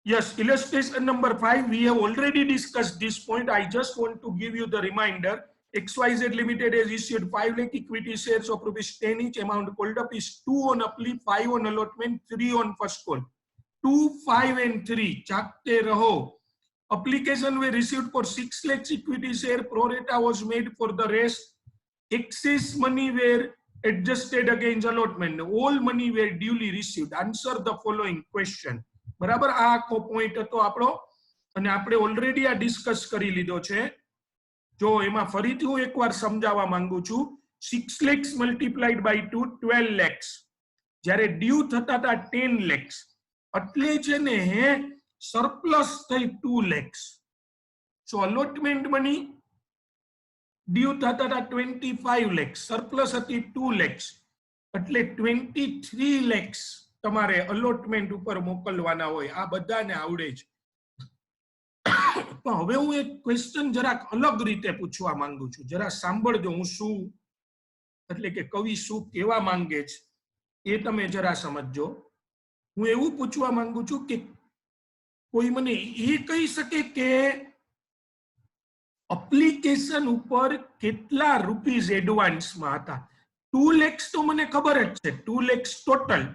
Yes, illustration number 5. We have already discussed this point. I just want to give you the reminder. XYZ Limited has issued 5 lakh equity shares of ₹10 each. Amount called up is 2 on uplift, 5 on allotment, 3 on first call. 2, 5 and 3. Chakte raho. Application were received for 6 lakhs equity share. Pro rata was made for the rest. Excess money were adjusted against allotment. All money were duly received. Answer the following question. બરાબર, આ આખો point હતો આપણો અને આપણે already આ discuss કરી લીધો છે. જો એમાં ફરીથી હું એકવાર સમજાવવા માંગુ છું. 6 lakhs મલ્ટીપ્લાઈડ બાય 2 12 lakhs. જ્યારે ડ્યુ થતા હતા 10 lakhs, એટલે છે ને હે સરપ્લસ થઈ 2 lakhs. સો અલોટમેન્ટ મની ડ્યુ થતા હતા 25 lakhs, સરપ્લસ હતી 2 lakhs, એટલે 23 lakhs તમારે અલોટમેન્ટ ઉપર મોકલવાના હોય. આ બધાને આવડે છે. પણ હવે હું એક ક્વેશ્ચન જરાક અલગ રીતે પૂછવા માંગુ છું. જરા સાંભળજો હું શું, એટલે કે કવિ શું કહેવા માંગે છે એ તમે જરા સમજજો. હું એવું પૂછવા માંગુ છું કે કોઈ મને એ કહી શકે કે એપ્લિકેશન ઉપર કેટલા રૂપીસ એડવાન્સમાં હતા? 2 lakhs તો મને ખબર જ છે, 2 lakhs ટોટલ.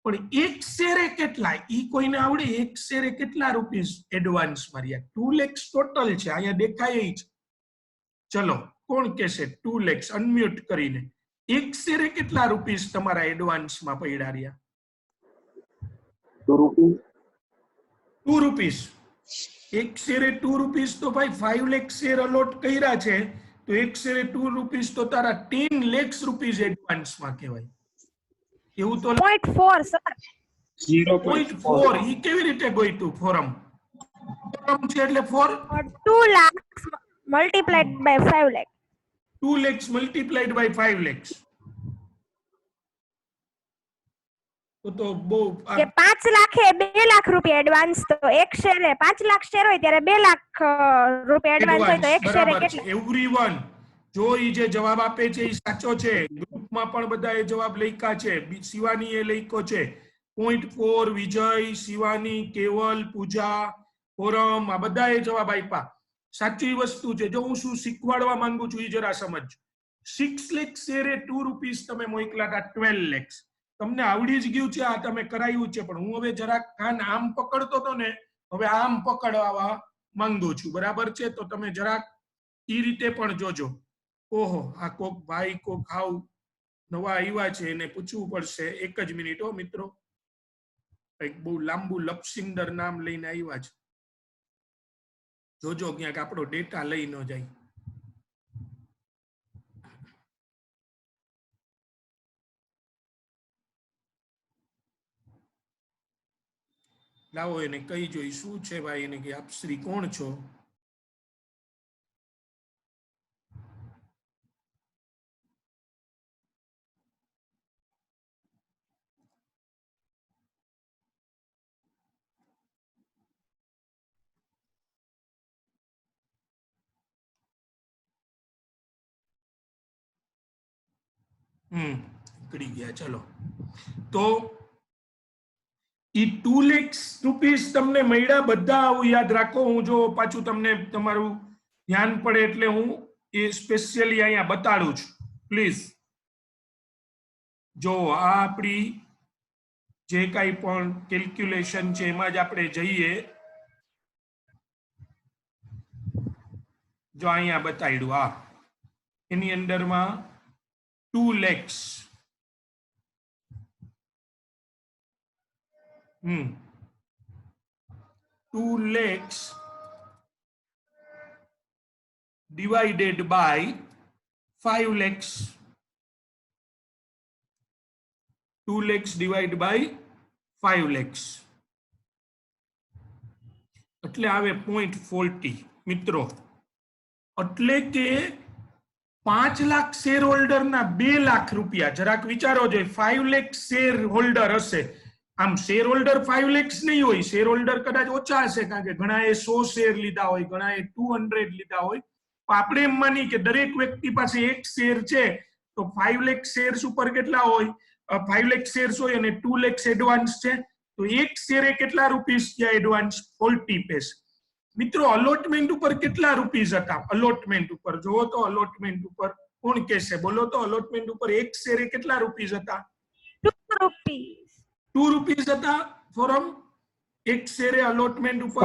પણ એક શેરે કેટલા, ઈ કોઈને આવડે? એક શેરે કેટલા રૂપીસ એડવાન્સ માર્યા? 2 lakhs ટોટલ છે, અહીંયા દેખાય છે. ચલો કોણ કહેશે 2 lakhs? અનમ્યુટ કરીને. એક શેરે કેટલા રૂપીસ તમારા એડવાન્સમાં પડ્યા રહ્યા? 2 rupees. 2 rupees. એક શેરે 2 rupees તો ભાઈ 5 lakh શેર અલોટ કર્યા છે, તો એક શેરે 2 rupees તો તારા 10 lakhs રૂપીસ એડવાન્સમાં કહેવાય. એવું તો 0.4 સર. 0.4. ઈ કેવી રીતે ગોઈતું ફોરમ? ફોરમ છે એટલે 2 lakhs multiplied by 5 lakh. 2 lakhs multiplied by 5 lakhs. તો બહુ કે 5 લાખે 2 લાખ રૂપિયા એડવાન્સ, તો એક શેરે 5 લાખ શેર હોય ત્યારે 2 લાખ રૂપિયા એડવાન્સ હોય, તો એક શેરે કેટલા? એવરીવન જો ઈ જે જવાબ આપે છે ઈ સાચો છે. ગ્રુપમાં પણ બધાએ જવાબ લખ્યા છે. શિવાનીએ લખ્યો છે 0.4. વિજય, શિવાની, કેવલ, પૂજા, ફોરમ, આ બધાએ જવાબ આપ્યા. સાચી વસ્તુ છે. જો હું શું શીખવાડવા માંગુ છું ઈ જરા સમજ. 6 lakhs શેરે 2 rupees તમે મોકલા હતા 12 lakhs. તમને આવડી જ ગયું છે, આ તમે કરાયું છે. પણ હું હવે જરાક કાન આમ પકડતો હતો ને, હવે આમ પકડવા માંગુ છું. બરાબર છે? તો તમે જરાક ઈ રીતે પણ જોજો. ઓહો, આ કોક ભાઈ કોક હાવ નવા આવ્યા છે, એને પૂછવું પડશે. એક જ મિનિટ હો મિત્રો. કઈક બહુ લાંબુ લપસિંદર નામ લઈને આવ્યા છે. જોજો ક્યાંક આપણો ડેટા લઈ ન જાય. લાવો એને કહી જોઈ શું છે ભાઈ. એને કે આપ શ્રી કોણ છો? નીકળી ગયા. ચલો, તો ઈ 2 lakhs રૂપીસ તમને મળ્યા બધા. આવું યાદ રાખો. હું જો પાછું તમને તમારું ધ્યાન પડે એટલે હું એ સ્પેશિયલી અહીંયા બતાડું છું. પ્લીઝ જો આ આપણી જે કાંઈ પણ કેલ્ક્યુલેશન છે એમાં જ આપણે જઈએ. જો અહીંયા બતાડ્યું, આ એની અંદરમાં 2 lakhs. 2 lakhs divided by 5 lakhs. 2 lakhs divided by 5 lakhs એટલે આવે 0.40 મિત્રો. એટલે કે 5 લાખ શેર હોલ્ડર ના 2 લાખ રૂપિયા. જરાક વિચારો જોઈએ. 5 lakh શેર હોલ્ડર હશે. આમ શેર હોલ્ડર 5 lakhs નહીં હોય. શેર હોલ્ડર કદાચ ઓછા હશે, કારણ કે ઘણાએ 100 શેર લીધા હોય, ઘણાએ 200 લીધા હોય. આપણે એમ માની કે દરેક વ્યક્તિ પાસે એક શેર છે, તો 5 lakh શેર્સ ઉપર કેટલા હોય? 5 lakh શેર્સ હોય અને 2 lakhs એડવાન્સ છે, તો એક શેરે કેટલા રૂપીસ થયા એડવાન્સ 40 પૈસે મિત્રો અલોટમેન્ટ ઉપર કેટલા રૂપીસ હતા અલોટમેન્ટ ઉપર જોવો તો અલોટમેન્ટ ઉપર કોણ કહેશે બોલો તો અલોટમેન્ટ ઉપર એક શેરે કેટલા રૂપીસ હતા 2 rupees 2 રૂપીસ હતા ફોરમ એક શેરે અલોટમેન્ટ ઉપર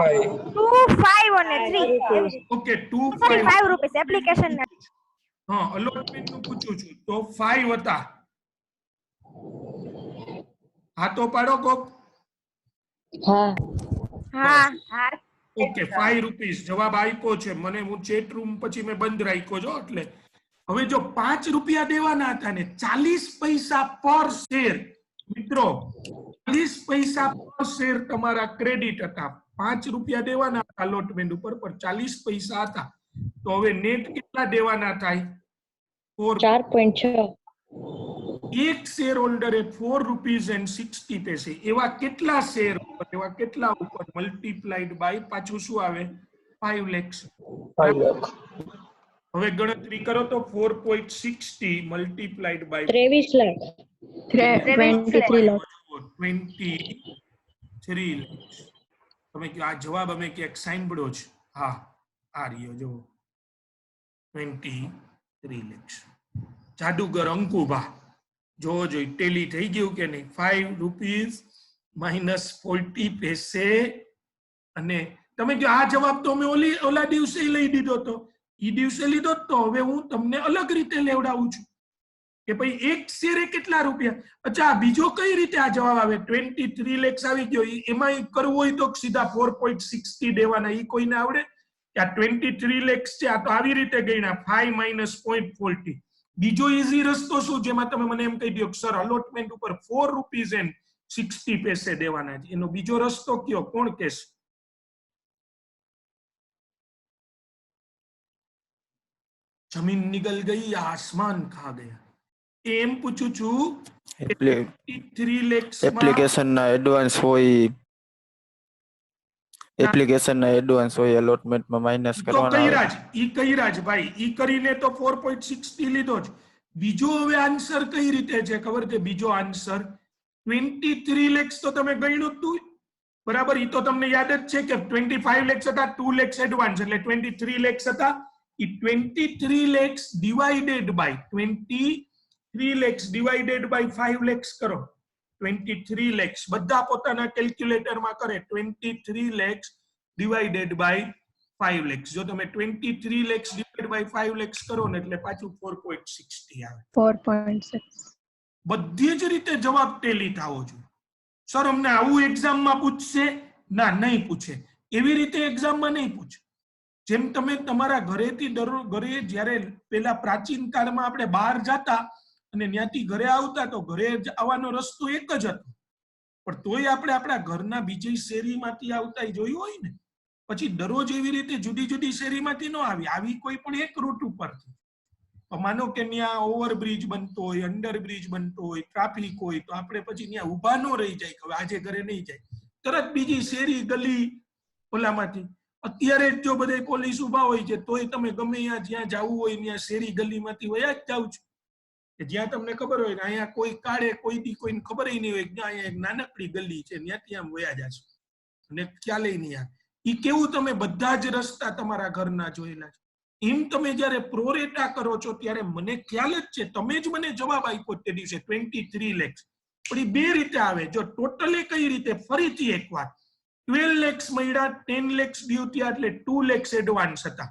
2 5 અને 3 ઓકે 2 sorry 5 5 rupees એપ્લિકેશન હા અલોટમેન્ટ નું પૂછું છું તો 5 હતા હા તો પાડો કોક હા ઓકે 5 રૂપીસ જવાબ આપ્યો છે મને હું ચેટ રૂમ પછી મેં બંધ રાખ્યો છો એટલે હવે જો 5 રૂપિયા દેવાના હતા ને 40 પૈસા પર શેર મિત્રો 40 પૈસા પર શેર તમારા ક્રેડિટ હતા 5 રૂપિયા દેવાના હતા અલોટમેન્ટ ઉપર પર 40 પૈસા હતા તો હવે નેટ કેટલા દેવાના થાય 4.6 એક શેર હોલ્ડરે 4 રૂપીસ એન્ડ 60 પૈસે એવા કેટલા શેર ઉપર એવા કેટલા ઉપર મલ્ટીપ્લાઈડ બાય પાછું શું આવે 5 lakhs 5 lakh. હવે ગણતરી કરો તો 4.60 multiplied by 23 lakh 23 lakh 23 lakhs તમે કહો આ જવાબ અમે ક્યાંક સાંભળ્યો છે હા આ રહ્યો જો 23 lakhs જાદુગર અંકુભા જોવો જોઈ ટેલી થઈ ગયું કે નહીં 5 રૂપીસ માઇનસ 40 પૈસે અને તમે જો આ જવાબ તો મેં ઓલા દિવસે લઈ દીધો તો ઈ દિવસે લીધો તો હવે હું તમને અલગ રીતે લેવડાવું છું કે ભાઈ એક શેરે કેટલા રૂપિયા અચ્છા બીજો કઈ રીતે આ જવાબ આવે 23 lakhs આવી ગયો એમાં કરવું હોય તો સીધા 4.60 દેવાના ઈ કોઈને આવડે કે આ 23 lakhs છે આ તો આવી રીતે ગણ્યા 5 minus 0.40 બીજો ઈઝી રસ્તો શું જેમાં તમે મને એમ કહી દો સર અલોટમેન્ટ ઉપર 4 રૂપીસ એન્ડ 60 પૈસે દેવાના છે એનો બીજો રસ્તો કયો કોણ કહેશે જમીન નિકલ ગઈ આસમાન ખા ગયા એમ પૂછું છું 23 lakhs એપ્લિકેશન ના એડવાન્સ હોય એપ્લિકેશન ના એડવાન્સ હોય અલોટમેન્ટ માં માઈનસ તો કરવાના કઈરાજ ભાઈ ઈ કરીને તો 4.60 લીધો જ બીજો હવે આન્સર કઈ રીતે છે ખબર છે બીજો આન્સર 23 lakhs તો તમે ગણ્યું તું બરાબર ઈ તો તમને યાદ જ છે કે 25 lakhs હતા 2 lakhs એડવાન્સ એટલે 23 lakhs હતા ઈ 23 lakhs divided by 23 lakhs divided by 5 lakhs કરો 23 lakhs બધા પોતાના કેલ્ક્યુલેટર માં કરે 23 lakhs divided by 5 lakhs જો તમે 23 lakhs divided by 5 lakhs કરો ને એટલે પાછું 4.60 આવે 4.6 બધી જ રીતે જવાબ ટેલી થાવો જોઈએ સર અમને આવું એક્ઝામ માં પૂછશે ના નહીં પૂછે એવી રીતે એક્ઝામ માં નહીં પૂછે જેમ તમે તમારા ઘરેથી ઘરે જ્યારે પેલા પ્રાચીન કાળમાં આપણે બહાર જાતા અને ત્યાંથી ઘરે આવતા તો ઘરે આવવાનો રસ્તો એક જ હતો પણ તોય આપણે આપણા ઘરના બીજી શેરીમાંથી આવતા જોયું હોય ને પછી દરરોજ એવી રીતે જુદી જુદી શેરીમાંથી ન આવી કોઈ પણ એક રૂટ ઉપરથી માનો કે ત્યાં ઓવરબ્રિજ બનતો હોય અંડરબ્રિજ બનતો હોય ટ્રાફિક હોય તો આપણે પછી ત્યાં ઊભા ન રહી જાય કે આજે ઘરે નહીં જાય તરત બીજી શેરી ગલી ઓલામાંથી અત્યારે જો બધે પોલીસ ઊભા હોય છે તોય તમે ગમે જ્યાં જવું હોય ત્યાં શેરી ગલીમાંથી વયા જ જાવ છો કે જ્યાં તમને ખબર હોય અહીંયા કોઈ કાળે કોઈ દી કોઈને ખબર નહીં હોય કે અહીંયા એક નાનકડી ગલી છે ત્યાંથી આમ વયા જાશો અને ખ્યાલ નહીં આવે ઈ કેવું તમે બધા જ રસ્તા તમારા ઘરના જોયેલા છે એમ તમે જ્યારે પ્રોરેટા કરો છો ત્યારે મને ખ્યાલ જ છે તમે જ મને જવાબ આપ્યો તે દિવસે 23 lakhs પણ એ બે રીતે આવે જો ટોટલે કઈ રીતે ફરીથી એકવાર 12 lakhs મળ્યા 10 lakhs ડ્યુ થયા એટલે 2 lakhs એડવાન્સ હતા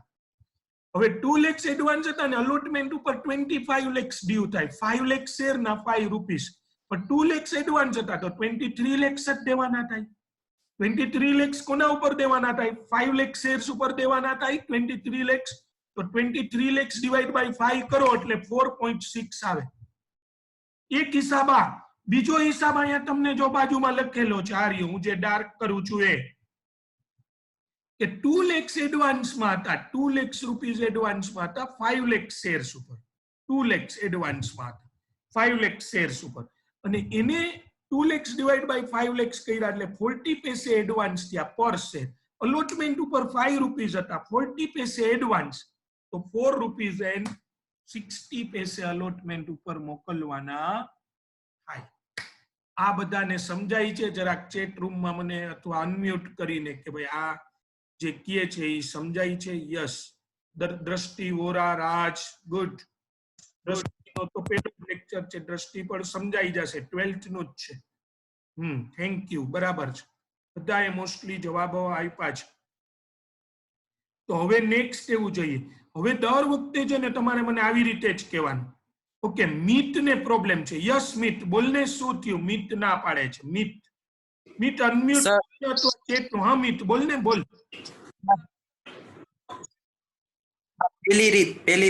હવે 2 lakhs એડવાન્સ હતા ને અલોટમેન્ટ ઉપર 25 lakhs ડ્યુ થાય 5 lakhs શેર ના 5 રૂપીસ પણ 2 lakhs એડવાન્સ હતા તો 23 lakhs જ દેવાના થાય 23 lakhs કોના ઉપર દેવાના થાય 5 lakhs શેર્સ ઉપર દેવાના થાય 23 lakhs તો 23 lakhs ડિવાઇડ બાય 5 કરો એટલે 4.6 આવે એક હિસાબ આ બીજો હિસાબ અહીંયા તમને જો બાજુમાં લખેલો છે આ રહ્યો હું જે ડાર્ક કરું છું એ કે 2 lakhs એડવાન્સ માં હતા 2 lakhs રૂપીસ એડવાન્સ માં હતા 5 lakhs શેર્સ ઉપર 2 lakhs એડવાન્સ માં હતા 5 lakhs શેર્સ ઉપર અને એને 2 lakhs ડિવાઇડ બાય 5 lakhs કર્યા એટલે 40 પૈસે એડવાન્સ થયા પર શેર અલોટમેન્ટ ઉપર 5 રૂપીસ હતા 40 પૈસે એડવાન્સ તો 4 રૂપીસ એન્ડ 60 પૈસે અલોટમેન્ટ ઉપર મોકલવાના થાય આ બધાને સમજાય છે? જરાક ચેટ રૂમમાં મને અથવા અનમ્યુટ કરીને કે ભાઈ આ જે કહે છે એ સમજાય છે? યસ. દ્રષ્ટિ, વોરા, રાજ, ગુડ. દ્રષ્ટિનો તો પહેલું લેક્ચર છે, દ્રષ્ટિ પણ સમજાઈ જશે, 12th નું જ છે. Thank you. બરાબર છે, બધાએ મોસ્ટલી જવાબો આપ્યા છે. તો હવે નેક્સ્ટ એવું જોઈએ. હવે દર વખતે છે ને તમારે મને આવી રીતે જ કહેવાનું. ઓકે, મિત ને પ્રોબ્લેમ છે. યસ મિત, બોલને શું થયું? મિત ના પાડે છે. મિત અનમ્યુટ અથવા ચેટ. હા મિત, બોલને, બોલ. પેલી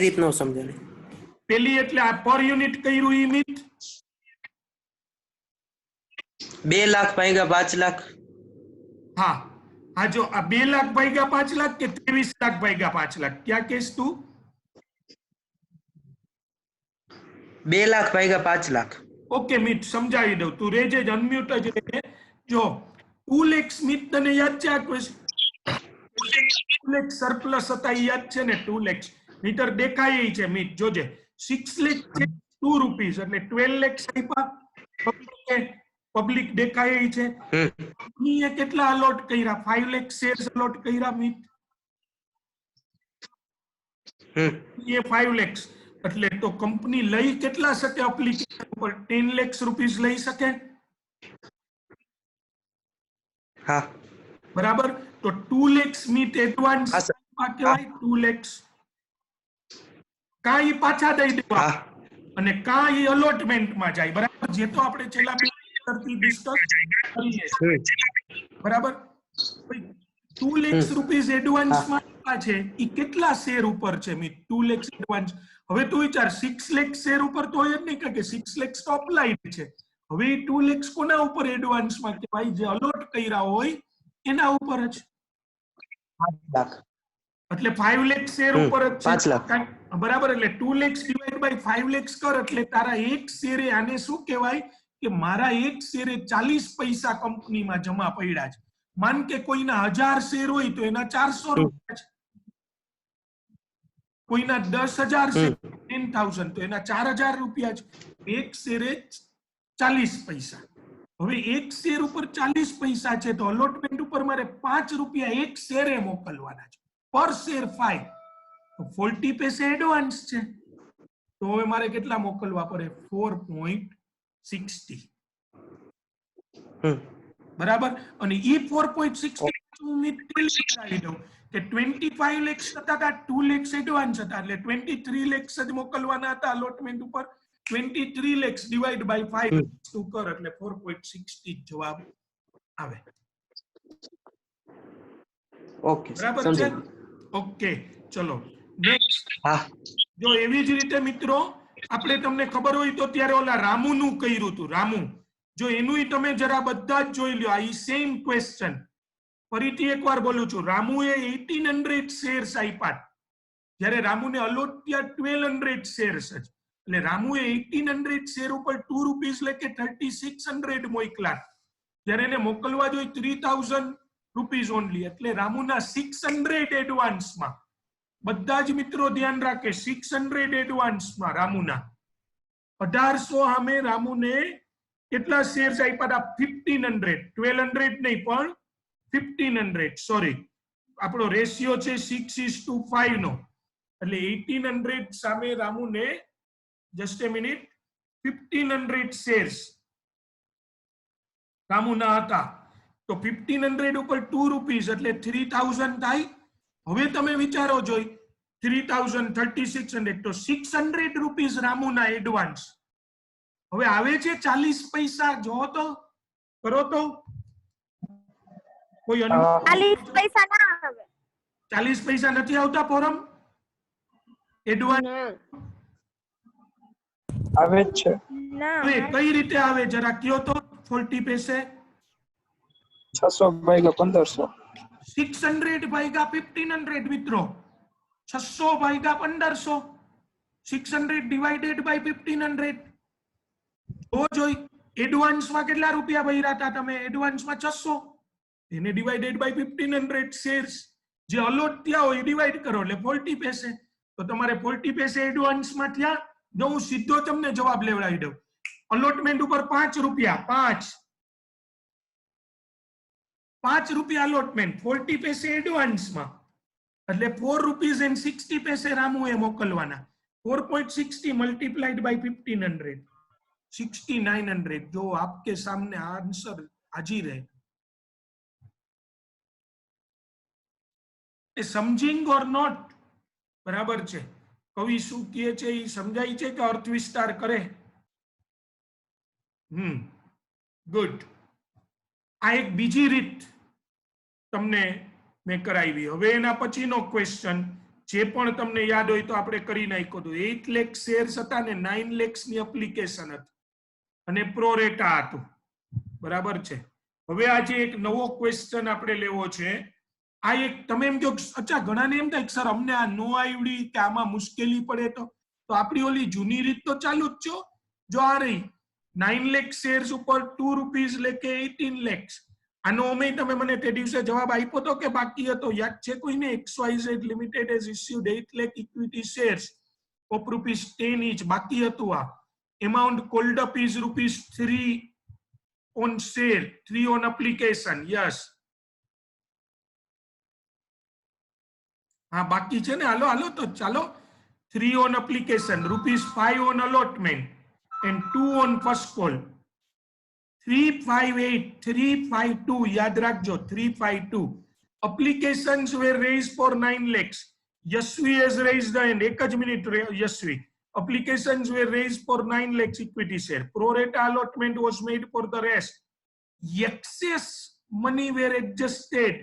રીત નો સમજે. પેલી એટલે આ પર યુનિટ કર્યું ઈ મિત? 2 લાખ ભાગ્યા 5 લાખ. હા હા, જો આ 2 લાખ ભાગ્યા 5 લાખ કે 23 લાખ ભાગ્યા 5 લાખ, ક્યાં કેસ તું? 2 લાખ ભાગ્યા 5 લાખ. ઓકે મિત, સમજાવી દઉં, તું રેજે જ, અનમ્યુટ જ રહે. જો 2 lakhs મિત તને યાદ છે? આ ક્વેશ્ચન 2 lakhs સરપ્લસ હતા ઈ યાદ છે ને? 2 lakhs મીટર દેખાય છે મિત, જોજે. 6 lakhs છે 2 રૂપીસ, એટલે 12 lakhs આપ્યા. પબ્લિક દેખાય છે. કંપનીએ કેટલા અલોટ કર્યા? 5 લાખ શેર્સ અલોટ કર્યા મિત. એ 5 lakhs, એટલે તો કંપની લઈ કેટલા શકે એપ્લિકેશન પર? 10 lakhs રૂપીસ લઈ શકે. હા બરાબર. તો 2 lakhs મિત એડવાન્સ કહેવાય. 2 lakhs કાંઈ પાછા દઈ દેવા અને કાંઈ અલોટમેન્ટમાં જાય. બરાબર, જે તો આપણે છેલ્લા ડિસ્કસ કરીએ. બરાબર. 2 lakhs રૂપીસ એડવાન્સમાં છે, ઈ કેટલા શેર ઉપર છે મિત? 2 lakhs એડવાન્સ. હવે તું વિચાર, 6 lakhs શેર ઉપર તો હોય જ નહીં, કે 6 lakhs તો અપ્લાઈડ છે. હવે 2 lakhs કોના ઉપર એડવાન્સમાં કહેવાય? જે અલોટ કર્યા હોય એના ઉપર જ. 5 લાખ. એટલે 5 lakhs શેર ઉપર જ છે. 5 લાખ. બરાબર, એટલે 2 lakhs ડિવાઈડ બાય 5 lakhs કર, એટલે તારા એક શેરે, આને શું કહેવાય કે મારા એક શેરે 40 પૈસા કંપનીમાં જમા પડ્યા છે. માન કે કોઈના 1000 શેર હોય તો એના 400 રૂપિયા છે. કોઈના 10,000 શેર 10,000 તો એના 4,000 રૂપિયા છે. એક શેરે 40 પૈસા. હવે એક શેર ઉપર 40 પૈસા છે, તો અલોટમેન્ટ ઉપર મારે 5 રૂપિયા એક શેરે મોકલવાના છે. પર શેર 5, તો 40 પૈસે એડવાન્સ છે. તો હવે મારે કેટલા મોકલવા પડે? 4.60. બરાબર. અને ઈ 4.60 હું કરાવી દઉં કે 25 lakhs હતા, 2 lakhs એડવાન્સ હતા, એટલે 23 lakhs જ મોકલવાના હતા અલોટમેન્ટ ઉપર. 23 lakhs ડિવાઈડ બાય 5 તું કર, એટલે 4.60 જવાબ આવે. ઓકે, બરાબર છે. ઓકે, ચલો નેક્સ્ટ. જો એવી જ રીતે મિત્રો આપણે, તમને ખબર હોય તો ત્યારે ઓલા રામુનું કર્યું હતું. રામુ, જો એનું તમે જરા બધા જ જોઈ લ્યો. આ સેમ ક્વેશ્ચન ફરીથી એકવાર બોલું છું. રામુએ 1800 શેર્સ આપ્યા, જ્યારે રામુને અલોટ થયા 1200 શેર્સ જ. એટલે રામુએ 1800 શેર ઉપર 2 રૂપીસ લેકે 3600 મોકલા, જ્યારે એને મોકલવા જોઈએ 3000 રૂપીસ ઓનલી. એટલે રામુના 600 એડવાન્સમાં. બધા જ મિત્રો ધ્યાન રાખે, 600 એડવાન્સમાં રામુના. 1800 સામે રામુને કેટલા શેર્સ આપ્યા? 1500. 1200 નહીં પણ 1500. સોરી, આપણો રેશિયો છે 6:5 નો. એટલે 1800 સામે રામુને, જસ્ટ એ મિનિટ, 1500 શેર્સ રામુના હતા. તો 1500 ઉપર 2 રૂપીસ એટલે 3000 થાય. હવે તમે વિચારો જોઈ, 3000 3600, તો 600 રૂપીસ રામુના એડવાન્સ. હવે આવે છે 40 પૈસા. જો તો કરો તો કોઈ 40 પૈસા ના આવે. 40 પૈસા નથી આવતા ફોરમ એડવાન્સ? આવે છે. ના, હવે કઈ રીતે આવે જરા કયો તો. 40 પૈસે 600 ભાગ્યા 1500. 600 ભાગ્યા 1500 મિત્રો. 600 ભાગ્યા 1500. 600 ડિવાઇડેડ બાય 1500. તો જોઈ એડવાન્સમાં કેટલા રૂપિયા ભર્યા હતા તમે? એડવાન્સમાં 600. એને ડિવાઇડેડ બાય 1500 શેર્સ જે અલોટ થયા હોય ડિવાઈડ કરો, એટલે 40 પૈસે. તો તમારે 40 પૈસે એડવાન્સમાં થયા. જો હું સીધો તમને જવાબ લેવડાવી દઉં, અલોટમેન્ટ ઉપર 5 રૂપિયા 5 રૂપિયા અલોટમેન્ટ 40 પૈસે એડવાન્સમાં એટલે 4 રૂપીસ એન્ડ 60 પૈસે રામુએ મોકલવાના 4.60 મલ્ટીપ્લાइड बाय 1500 6900 जो आपके सामने आंसर हाजिर है એ સમજિંગ ઓર નોટ બરાબર છે કવિ શું કહે છે એ સમજાય છે કે અર્થ વિસ્તાર કરે ગુડ આ એક બીજી રીત તમને મેં કરાવી હવે એના પછીનો ક્વેશ્ચન જે પણ તમને યાદ હોય તો આપણે કરી નાખ્યો તો 8 લાખ શેર્સ હતા ને 9 lakhs ની એપ્લિકેશન હતી અને પ્રોરેટા હતું બરાબર છે હવે આજે એક નવો ક્વેશ્ચન આપણે લેવો છે આ એક તમે એમ કહો અચ્છા ઘણાને એમ થાય સર અમને આ નો આવડી કે આમાં મુશ્કેલી પડે તો આપણી ઓલી જૂની રીત તો ચાલુ જ છો જો આ રહી 9 lakh શેર્સ ઉપર 2 રૂપીસ લેકે 18 lakhs આનો અમે તમે મને તે દિવસે જવાબ આપ્યો તો કે બાકી હતો યાદ છે કોઈને XYZ limited has issued 8 lakh equity shares of ₹10 each બાકી હતું આ amount called up is ₹3 on sale 3 on application yes हाँ बाकी છે ને હાલો હાલો તો ચાલો 3 on application ₹5 on allotment and 2 on first call 352 याद रखो 352 applications were raised for 9 lakhs Yashvi has raised the hand एक minute Yashvi applications were raised for 9 lakhs equity share pro rata allotment was made for the rest excess money were adjusted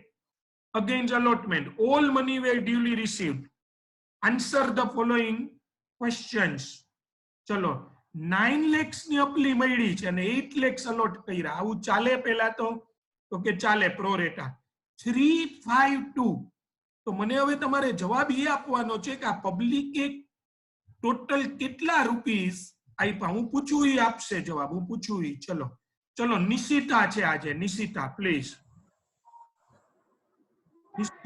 against allotment all money were duly received answer the following questions चलो 9 lakhs ની અપલી મળી છે અને 8 lakhs a lot કર્યા આવું ચાલે પહેલા તો કે ચાલે પ્રો રેટા 352 તો મને હવે તમારે જવાબ એ આપવાનો છે કે આ પબ્લિકે ટોટલ કેટલા રૂપીસ આપ્યા હું પૂછું એ આપશે જવાબ હું પૂછું એ ચલો ચલો નિશિતા છે આજે નિશિતા પ્લીઝ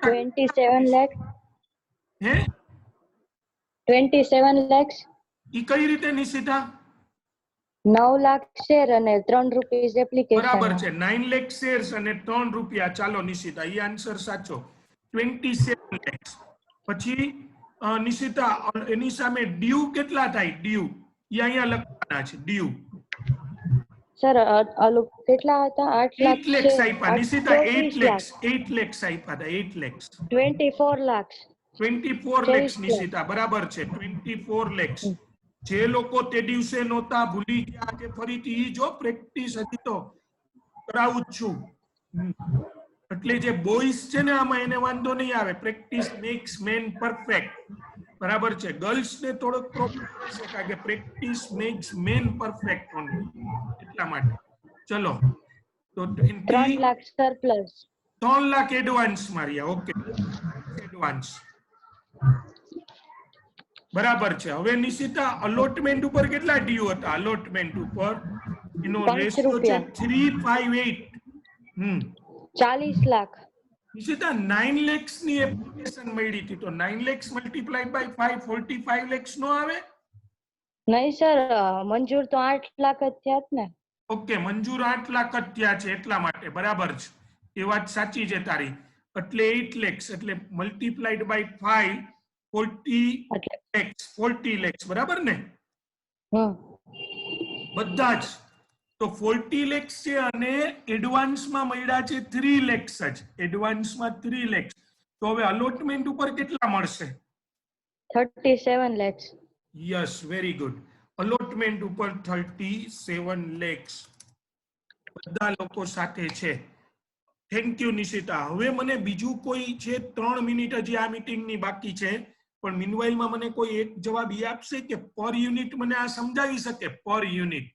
27 lakh હે 27 lakhs ઈ કઈ રીતે નિશિતા 9 લાખ શેર અને 3 રૂપીસ એપ્લિકેશન બરાબર છે 9 લાખ શેર્સ અને 3 રૂપિયા ચાલો નિશિતા ઈ આન્સર સાચો 27 lakhs પછી નિશિતા એની સામે ડ્યુ કેટલા થાય ડ્યુ ઈ અહીંયા લખવાના છે ડ્યુ સર આલુ કેટલા હતા 8 લાખ 8 lakhs આપ્યા નિશિતા 8 lakhs 8 lakhs આપ્યા હતા 8 lakhs 24 lakhs 24 lakhs નિશિતા બરાબર છે 24 lakhs જે લોકો તે દિવસે નહોતા ભૂલી ગયા આજે ફરીથી ઈ જો પ્રેક્ટિસ હતી તો કરાવું જ છું એટલે જે બોયસ છે ને આમાં એને વાંધો નહીં આવે પ્રેક્ટિસ મેક્સ મેન પરફેક્ટ બરાબર છે ગર્લ્સ ને થોડોક પ્રોબ્લેમ છે કારણ કે practice max main perfect only એટલા માટે ચલો તો 3 લાખ સરપ્લસ 3 લાખ એડવાન્સ માર્યા ઓકે એડવાન્સ બરાબર છે હવે નિશિતા અલોટમેન્ટ ઉપર કેટલા ડ્યુ હતા અલોટમેન્ટ ઉપર એનો રેશિયો છે 358 40 લાખ નિશિતા 9 lakhs ની એપ્લિકેશન મળી હતી તો 9 lakhs મલ્ટીપ્લાઈડ બાય 5 45 lakhs નો આવે નહીં સર મંજૂર તો 8 લાખ જ થયા ને ઓકે મંજૂર 8 લાખ જ થયા છે એટલા માટે બરાબર છે એ વાત સાચી છે તારી એટલે 8 lakhs એટલે મલ્ટીપ્લાઈડ બાય 5 40 lakhs બરાબર ને બધા જ તો 40 lakhs છે અને એડવાન્સ માં મળ્યા છે 3 lakhs જ એડવાન્સ માં 3 lakhs તો હવે અલોટમેન્ટ ઉપર કેટલા મળશે 37 lakhs yes very good allotment ઉપર 37 lakhs બધા લોકો સાથે છે થેન્ક યુ નિશિતા હવે મને બીજું કોઈ છે 3 મિનિટ હજી આ મીટિંગ ની બાકી છે પણ મીનવાઇલ માં મને કોઈ એક જવાબ ઈ આપશે કે પર યુનિટ મને આ સમજાવી શકે પર યુનિટ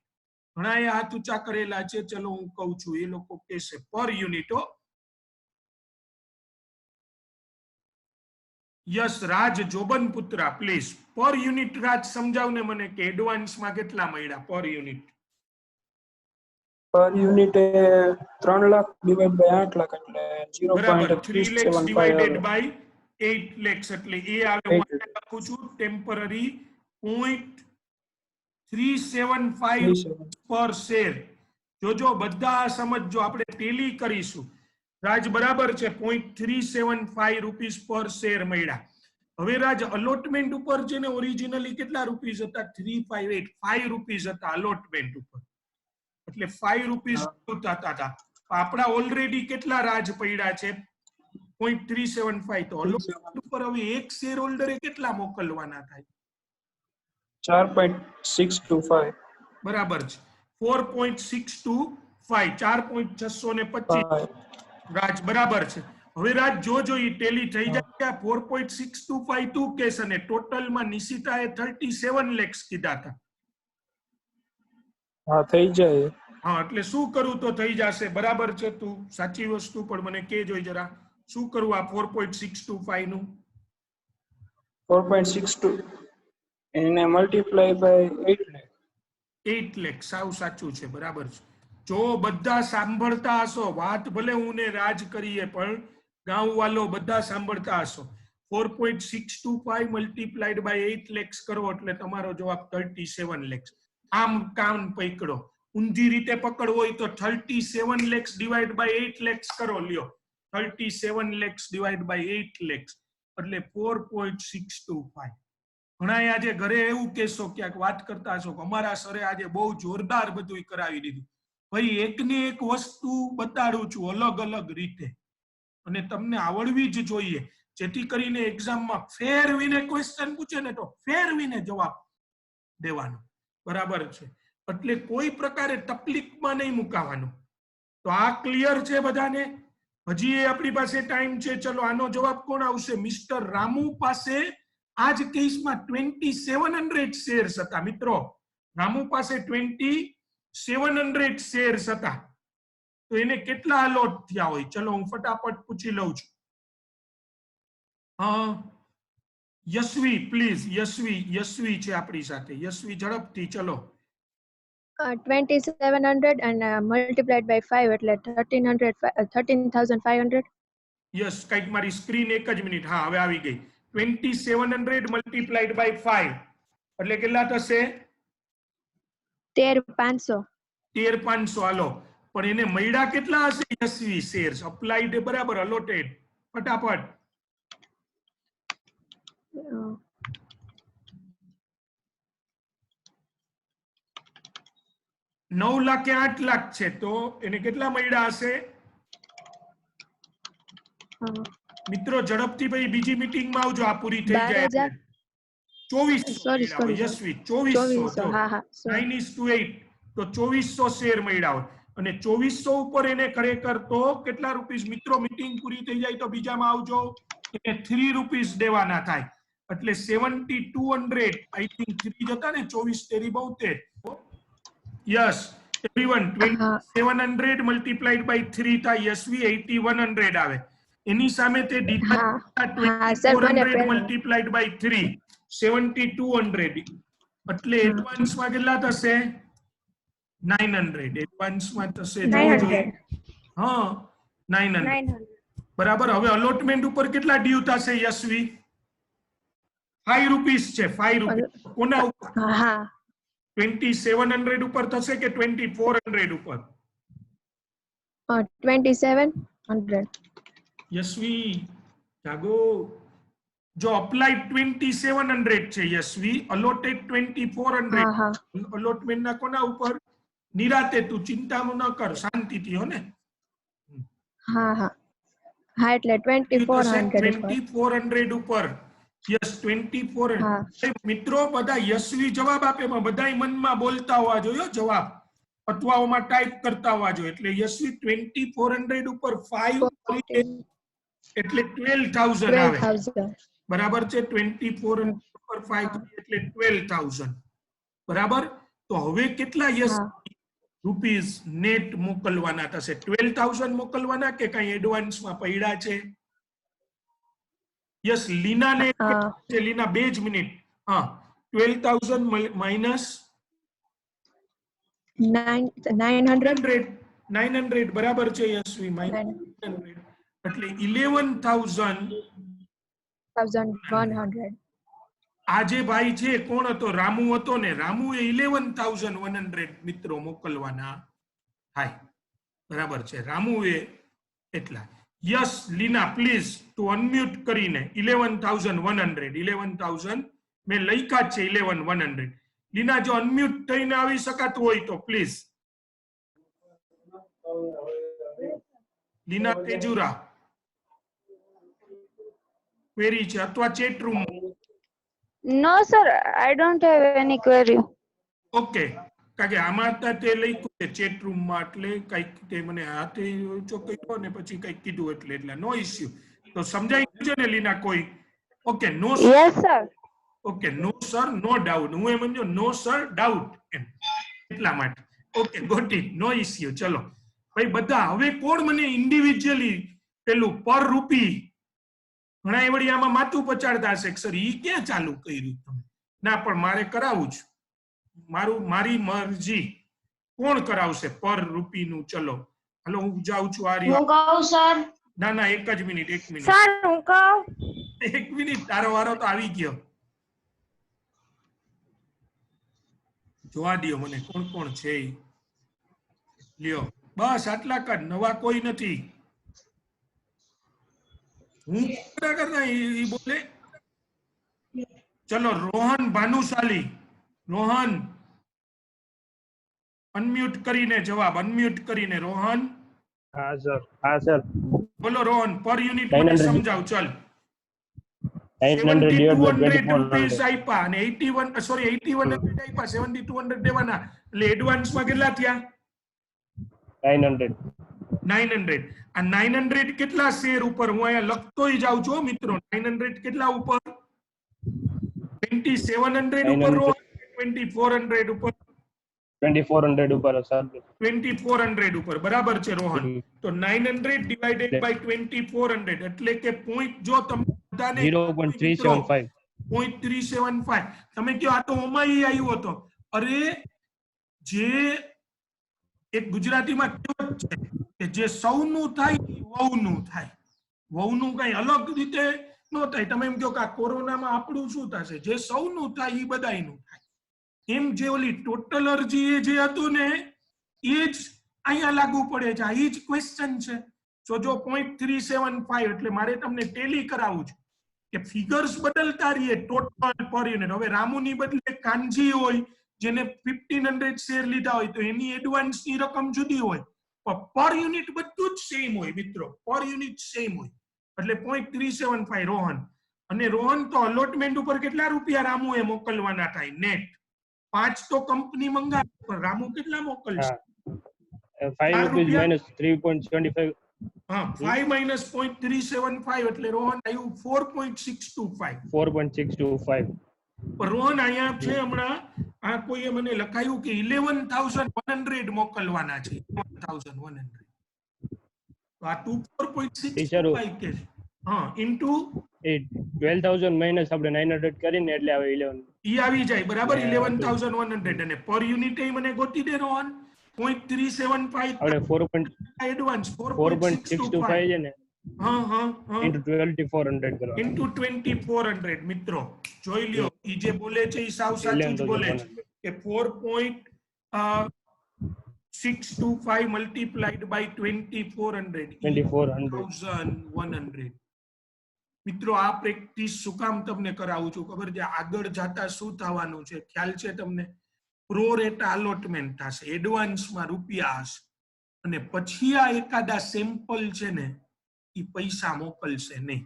ઘણા એ હાથ ઊંચા કરેલા છે ચલો હું કહું છું એ લોકો કહેશે પર યુનિટ હો yes Raj Jobanputra please per unit Raj સમજાવને મને કે એડવાન્સ માં કેટલા મળ્યા per unit per unit 3 lakh divide by 8 lakh એટલે 0.375 ડિવાઇડેડ બાય 8 lakhs એટલે એ આવે હું લખું છું ટેમ્પરરી 0.375 375 પર શેર. જોજો બધા સમજો, આપણે ટેલી કરીશું. રાજ બરાબર છે, 0.375 રૂપીસ પર શેર મળ્યા. હવે રાજ અલોટમેન્ટ ઉપર છે ને, ઓરિજિનલી કેટલા રૂપીસ હતા? 358, 5 રૂપીસ હતા અલોટમેન્ટ ઉપર, એટલે 5 રૂપીસ થતા હતા. આપણા ઓલરેડી કેટલા રાજ પડ્યા છે? 0.375. તો અલોટમેન્ટ ઉપર હવે એક શેર હોલ્ડરે કેટલા મોકલવાના થાય? 4.625. બરાબર છે, 4.625, 4.625 રાજ બરાબર છે. હવે રાજ જો ઈ ટેલી થઈ જાય, 4.625 તું કેસ, અને ટોટલમાં નિશિતાએ 37 lakhs કીધા હતા. હા થઈ જાય. હા, એટલે શું કરું તો થઈ જશે? બરાબર છે, તું સાચી વસ્તુ પણ મને કે જોઈ જરા, શું કરું આ 4.625 નું? 4.62 એને મલ્ટીપ્લાય બાય 8 લાખ. 8 lakhs, સાવ સાચું છે, બરાબર છે. જો બધા સાંભળતા હશો, વાત ભલે હું ને રાજ કરીએ પણ ગાંવ વાલો બધા સાંભળતા હશો. 4.625 મલ્ટીપ્લાઈડ બાય 8 lakhs કરો એટલે તમારો જવાબ 37 lakhs. આમ કામ પકડો, ઊંધી રીતે પકડવો હોય તો 37 lakhs ડિવાઈડ બાય 8 lakhs કરો. લ્યો, 37 lakhs ડિવાઈડ બાય 8 lakhs એટલે 4.625. ઘણા આજે ઘરે એવું કહેશો, ક્યાંક વાત કરતા હશો કે અમારા સરે આજે બહુ જોરદાર બધું કરાવી દીધું. ભાઈ, એકને એક વસ્તુ બતાડું છું અલગ અલગ રીતે, અને તમને આવડવી જ જોઈએ, જેથી કરીને એક્ઝામમાં ફેરવીને ક્વેશ્ચન પૂછે ને તો ફેરવીને જવાબ દેવાનો. બરાબર છે, એટલે કોઈ પ્રકારે તકલીફમાં નહીં મુકાવાનું. તો આ ક્લિયર છે બધાને? હજી આપણી પાસે ટાઈમ છે. ચલો, આનો જવાબ કોણ આવશે? મિસ્ટર રામુ પાસે આજ કેસમાં 2700 શેર્સ હતા. મિત્રો, રામુ પાસે 2700 શેર્સ હતા, તો એને કેટલા અલોટ થયા હોય? ચલો હું ફટાફટ પૂછી લઉં છું. યશવી પ્લીઝ, યશવી છે આપણી સાથે. યશવી ઝડપથી ચલો. 2700 and multiplied by 5 એટલે 13,500. યસ, કઈક મારી સ્ક્રીન એક જ મિનિટ. હા, હવે આવી ગઈ. 2700 મલ્ટીપ્લાઈડ બાય 5 એટલે કેટલા થશે? 13,500. 13,500. હાલો, પણ એને મળ્યા કેટલા હશે યશવી શેર્સ? અપ્લાઈડ બરાબર, અલોટેડ? ફટાફટ. 9 લાખ કે 8 લાખ છે, તો એને કેટલા મળ્યા હશે? મિત્રો ઝડપથી ભાઈ, બીજી મીટિંગમાં આવજો, આ પૂરી થઈ જાય. 2400 યશવી, 2400. 9:8 તો 2400 શેર મળ્યા હોય, અને 2400 ઉપર એને ખરેખર તો કેટલા રૂપીસ? મિત્રો મીટિંગ પૂરી થઈ જાય તો બીજામાં આવજો, એને 3 રૂપીસ દેવાના થાય, એટલે 7200. આઈ થિંક 3 જતા ને, 24 તેરી 72. યસ એવરીવન, 2700 મલ્ટીપ્લાઈડ બાય 3 થાય યશવી, 8100 આવે. એની સામે તે દીધા 2400 મલ્ટીપ્લાઈડ બાય 3, 7200. એટલે એડવાન્સમાં કેટલા થશે? 900. એડવાન્સમાં થશે, હા 900. બરાબર. હવે અલોટમેન્ટ ઉપર કેટલા ડ્યુ થશે યશવી? 5 રૂપીસ છે, 5 રૂપીસ. કોના ઉપર? 2700 ઉપર થશે કે 2400 ઉપર? 2700. યશવી જાગો. જો અપ્લાઈડ 2700 છે યશવી, અલોટેડ 2400. અલોટમેન્ટ ના કોના ઉપર? નિરાતે, તું ચિંતા ન કર, શાંતિથી હો ને. હા એટલે 2400 ઉપર. યસ, 2400. મિત્રો બધા યશવી જવાબ આપે, બધા મનમાં બોલતા હોવા જોઈએ જવાબ, અથવાઓમાં ટાઈપ કરતા હોવા જોઈએ. એટલે યશવી 2400 ઉપર 5 એટલે 12,000 આવે. બરાબર છે, 2400 ઉપર 5 એટલે 12,000. બરાબર. તો હવે કેટલા રૂપીસ નેટ મોકલવાના થશે? 12,000 મોકલવાના કે કઈ એડવાન્સમાં પડ્યા છે? યસ, લીના ને છે. લીના 2 જ મિનિટ. હા, 12,000 માઇનસ 900. બરાબર છે યશવી, માઇનસ 900 એટલે 11,100. આ જે ભાઈ છે કોણ હતો? રામુ હતો ને. રામુએ 11,100 મિત્રો મોકલવાના થાય. બરાબર છે. રામુએ એટલા. Yes Leena please to unmute કરીને 11,100 મેં લખ્યા જ છે 11,100. લીના જો અનમ્યુટ થઈને આવી શકાતું હોય તો પ્લીઝ. લીના તેજુરા ક્વેરી છે અથવા chat room? No, sir, I don't have any query. Okay, કારણ કે આમાં તે લખ્યું છે ચેટ રૂમમાં, એટલે કઈક તે મને હાથે ચોખ્ખો ને પછી કઈક કીધું એટલે નો ઇસ્યુ. તો સમજાઈ ગયું છે ને લીના? કોઈ okay? No Yes, sir. Okay, no sir no doubt. હું એમ સમજો નો સર ડાઉટ એમ, એટલા માટે. Okay, got it, no issue. ચલો ભાઈ બધા, હવે કોણ મને ઇન્ડિવિજ્યુઅલી પેલું પર રૂપી ઘણા વળી આમાં માથું પચાડતા હશે સર ઈ ક્યાં ચાલુ કર્યું તમે? ના પણ મારે કરાવવું જ, મારી મરજી. કોણ કરાવશે પર રૂપીનું? ચલો હાલો હું જાઉં છું. આ રહ્યો. હું કહું સર. ના ના, એક જ મિનિટ, એક મિનિટ, સર હું કહું. એક મિનિટ. તારો વારો તો આવી ગયો. જોવા દ્યો મને કોણ કોણ છે ઈ. લ્યો બસ આટલા જ, નવા કોઈ નથી. હું કરતા ઈ બોલે. ચલો રોહન ભાનુશાલી. રોહન અનમ્યુટ કરીને જવાબ, અનમ્યુટ કરીને. રોહન हाँ सर બોલો રોહન, પર યુનિટ મને સમજાવ. ચલ 900 divided by 7,200 રૂપીસ 2400 આપ્યા અને 8100 આપ્યા, 7,200 દેવાના, એટલે એડવાન્સમાં કેટલા થયા? 900 900. આ 900 કેટલા શેર ઉપર? હું અહીંયા લખતોય જાઉં છું મિત્રો. 900 કેટલા ઉપર? 2,700 ઉપર રોહન, 2,400 ઉપર? 2400 ऊपर है सर. 2,400 ઉપર. બરાબર છે રોહન. તો 900 ડિવાઇડેડ બાય 2,400 એટલે કે પોઈન્ટ, જો તમે બધાને 0.375 0.375 તમે કયો આ તો ઓમાઈ આવ્યો હતો. અરે જે એક ગુજરાતીમાં કહેવત છે કે જે સૌનું થાય એ વહુનું થાય. વહુનું કઈ અલગ રીતે ન થાય. તમે એમ કહો કે આ કોરોનામાં આપણું શું થશે? જે સૌનું થાય એ બધાયનું થાય. એમ જે ઓલી ટોટલ અરજી એ જે હતું ને એ જ અહીંયા લાગુ પડે છે. આ એ જ ક્વેશ્ચન છે. તો જો 0.375 એટલે મારે તમને ટેલી કરાવવું છે કે ફિગર્સ બદલતા રહીએ ટોટલ પર યુનિટ. હવે રામુની બદલે કાનજી હોય જેને 1,500 શેર લીધા હોય તો એની એડવાન્સ ની રકમ જુદી હોય, પણ પર યુનિટ બધું જ સેમ હોય મિત્રો. પર યુનિટ સેમ હોય એટલે 0.375 રોહન. અને રોહન તો અલોટમેન્ટ ઉપર કેટલા રૂપિયા રામુએ મોકલવાના થાય? નેટ 5 તો કંપની મંગાવે, પણ રામુ કેટલા મોકલશે? 5 rupees minus 3.75. હા, 5 minus 0.375 એટલે રોહન આવ્યું 4.625. 4.625. પણ રોહન અહીંયા છે હમણાં આ કોઈએ મને લખાયું કે 11,100 મોકલવાના છે. 11,100 તો આ 4.625 કે છે. હા, ઇન્ટુ 12,000 minus આપણે 900 કરીને એટલે આવે 11. ઈ આવી જાય બરાબર. 11,100 અને પર યુનિટ એ મને ગોતી દે રોહન. 0.375 આપણે 4. એડવાન્સ 4.625 છે ને હા હા હા into 2,400 કરો. ઇન્ટુ 2,400 મિત્રો જોઈ લ્યો. ઈ જે બોલે છે ઈ સાવ સાચું જ બોલે છે કે 4.625 મલ્ટીપ્લાઈડ બાય 2,400 2,100. મિત્રો આ પ્રેક્ટિસ શું કામ તમને કરાવું છું ખબર છે? આગળ જતા શું થવાનું છે ખ્યાલ છે તમને? પ્રો રેટા અલોટમેન્ટ થશે, એડવાન્સમાં રૂપિયા હશે, અને પછી આ એકાદા સેમ્પલ છે ને એ પૈસા મોકલશે નહીં.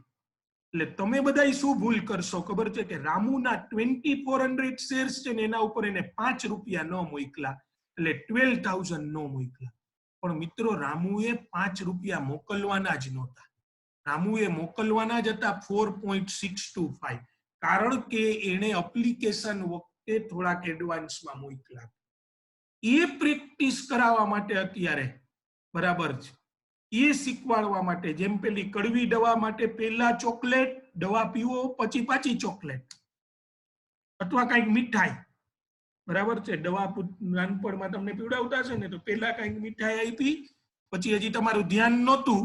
એટલે તમે બધા શું ભૂલ કરશો ખબર છે કે રામુના 2,400 શેર્સ છે ને એના ઉપર એને 5 રૂપિયા ન મોકલા એટલે 12,000 ન મોકલા. પણ મિત્રો રામુએ 5 રૂપિયા મોકલવાના જ નહોતા. રામુએ મોકલવાના જ હતા 4.625, કારણ કે એને એપ્લિકેશન વખતે થોડાક એડવાન્સમાં મોકલા. એ પ્રેક્ટિસ કરાવવા માટે અત્યારે બરાબર છે, એ શીખવાડવા માટે. જેમ પેલી કડવી દવા માટે પહેલા ચોકલેટ, દવા પીવો પછી પાછી ચોકલેટ અથવા કઈક મીઠાઈ, બરાબર છે? દવા નાનપણમાં તમને પીવડાવતા છે ને તો પહેલા કઈક મીઠાઈ આપી, પછી હજી તમારું ધ્યાન નહોતું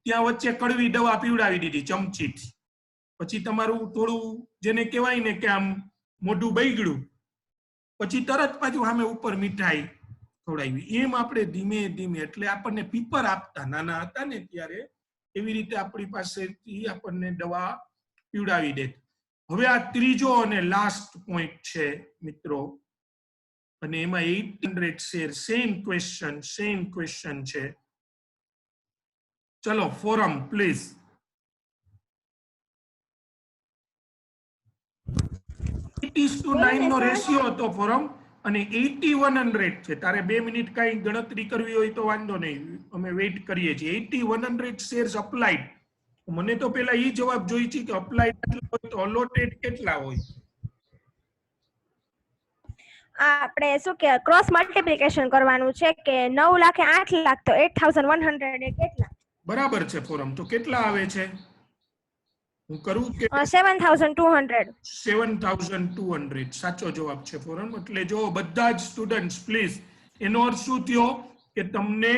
ત્યાં વચ્ચે કડવી દવા પીવડાવી દીધી ચમચીથી, પછી તમારું થોડું જેને કહેવાય ને કે આમ મોઢું બગડ્યું, પછી તરત પાછું સામે ઉપર મીઠાઈ ખવડાવી. એમ આપણે ધીમે ધીમે, એટલે આપણને પીપર આપતા નાના હતા ને ત્યારે, એવી રીતે આપણી પાસેથી આપણને દવા પીવડાવી દે. હવે આ ત્રીજો અને લાસ્ટ પોઈન્ટ છે મિત્રો, અને એમાં 800 શેર, સેમ ક્વેશ્ચન છે. ચલો ફોરમ પ્લીઝ. 8:9 નો રેશિયો હતો ફોરમ, અને 80:100 છે. તારે 2 મિનિટ કઈ ગણતરી કરવી હોય તો વાંધો નહીં, અમે વેઇટ કરીએ છીએ. 80:100 શેર્સ અપ્લાઈડ. મને તો પેલા એ જવાબ જોઈ છે કે અપ્લાઈડ કેટલા હોય તો અલોટેડ કેટલા હોય. આપણે શું કે ક્રોસ મલ્ટિપ્લિકેશન કરવાનું છે કે 9 લાખે 8 લાખ તો 8100 એ કેટલા? બરાબર છે ફોરમ. તો કેટલા આવે છે? હું કરું કે 7200. 7200 સાચો જવાબ છે ફોરમ. એટલે જો બધા જ સ્ટુડન્ટ્સ પ્લીઝ, એનો અર્થ શું થયો કે તમને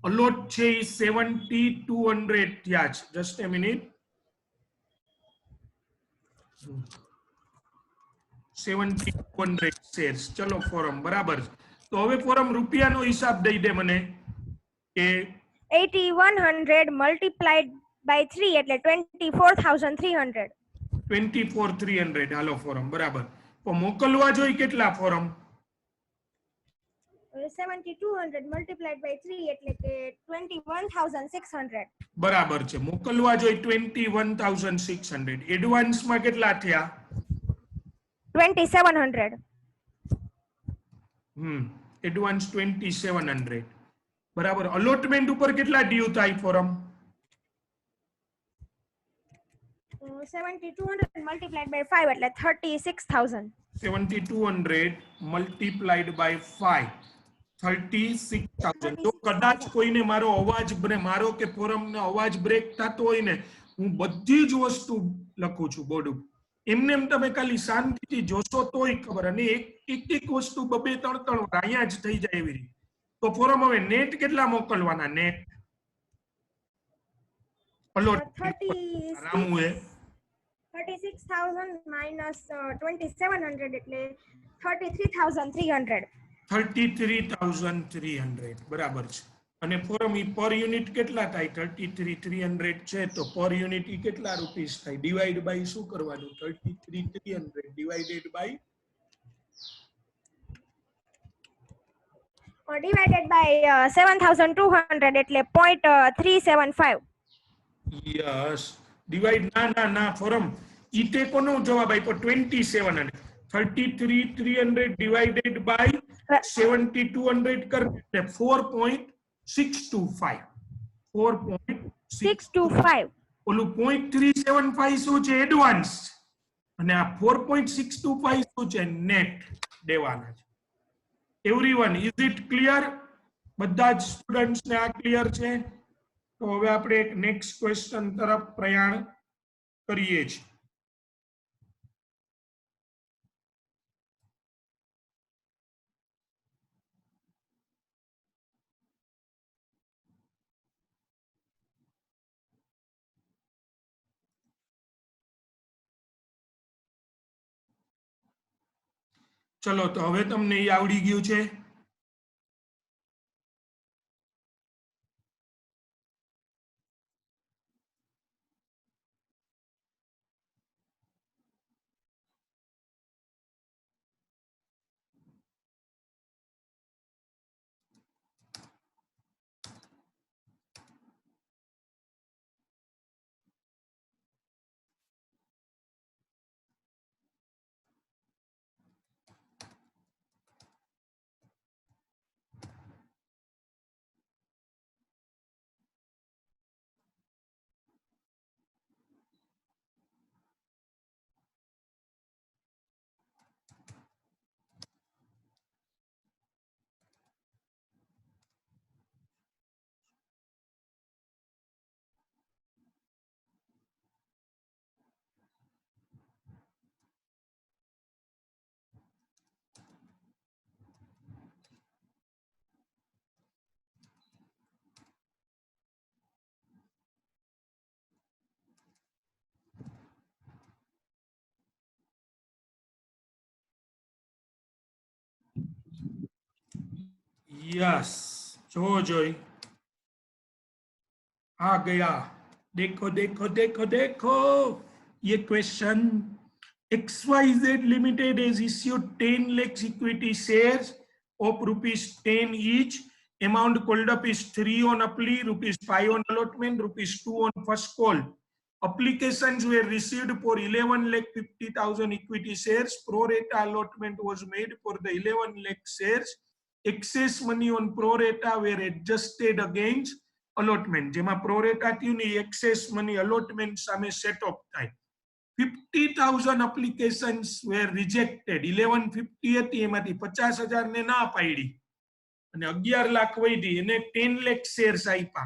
અલોટ છે એ 7200 થયા છે. જસ્ટ એ મિનિટ. 7200 શેર્સ. ચલો ફોરમ બરાબર. તો હવે ફોરમ રૂપિયાનો હિસાબ દઈ દે મને કે 8100 મલ્ટીપ્લાઈડ બાય 3 એટલે 24300. 24300. હાલો ફોરમ બરાબર. તો મોકલવા જોઈએ કેટલા ફોરમ? 7200 મલ્ટીપ્લાઈડ બાય 3 એટલે કે 21600. બરાબર છે. મોકલવા જોઈએ 21600. એડવાન્સમાં કેટલા થયા? 2700. એડવાન્સ 2700. બરાબર. અલોટમેન્ટ ઉપર કેટલા ડ્યુ થાય ફોરમ? 7200 મલ્ટીપ્લાઈડ બાય 5 એટલે 36000. 7200 મલ્ટીપ્લાઈડ બાય 5 36000. જો કદાચ કોઈને મારો અવાજ મારો કે ફોરમનો અવાજ બ્રેક થતો હોય ને, હું બધી જ વસ્તુ લખું છું બોર્ડ ઉપર. એમને એમ તમે ખાલી શાંતિથી જોશો તોય ખબર, અને એક વસ્તુ 2-3 વાર અહીંયા જ થઈ જાય એવી રીતે. તો ફોરમ હવે નેટ કેટલા મોકલવાના? નેટ અલોટ રામુએ 36000 માઇનસ 2700 એટલે 33300. 33300 બરાબર છે. અને ફોરમ ઈ પર યુનિટ કેટલા થાય? 33300 છે તો પર યુનિટ ઈ કેટલા રૂપીસ થાય? ડિવાઈડ બાય શું કરવાનું? 33300 ડિવાઇડેડ બાય ડિવાઇડેડ બાય 7200 એટલે 0.375. યસ. ડિવાઈડ ના ફોરમ ઈ તે કોનો જવાબ આપ્યો? 2700. 33300 ડિવાઇડેડ બાય 7200 કર એટલે 4.625. 625. ઓલું 0.375 શું છે? એડવાન્સ. અને આ 4.625 શું છે? નેટ દેવાના છે. Everyone, is it clear? બધા જ સ્ટુડન્ટ્સ ને આ ક્લિયર છે? તો હવે આપણે એક નેક્સ્ટ ક્વેશ્ચન તરફ પ્રયાણ કરીએ છીએ. ચલો તો હવે તમને એ આવડી ગયું છે? यस जो जोई आ गया। देखो देखो देखो देखो ये question. XYZ Limited has issued 10 lakhs equity shares of ₹10 each. Amount called up is 3 on apply, ₹5 on allotment, ₹2 on first call. Applications were received for 11,50,000 equity shares. Pro rata allotment was made for the 11 lakh shares. Excess money on pro rata were adjusted against allotment. જેમાં pro rata થયું ને excess money allotment સામે set off થાય. 50,000 applications were rejected. 1150 હતી એમાંથી 50,000 ને ના પાડી અને 11 લાખ વૈધી એને 10 lakh shares આપ્યા.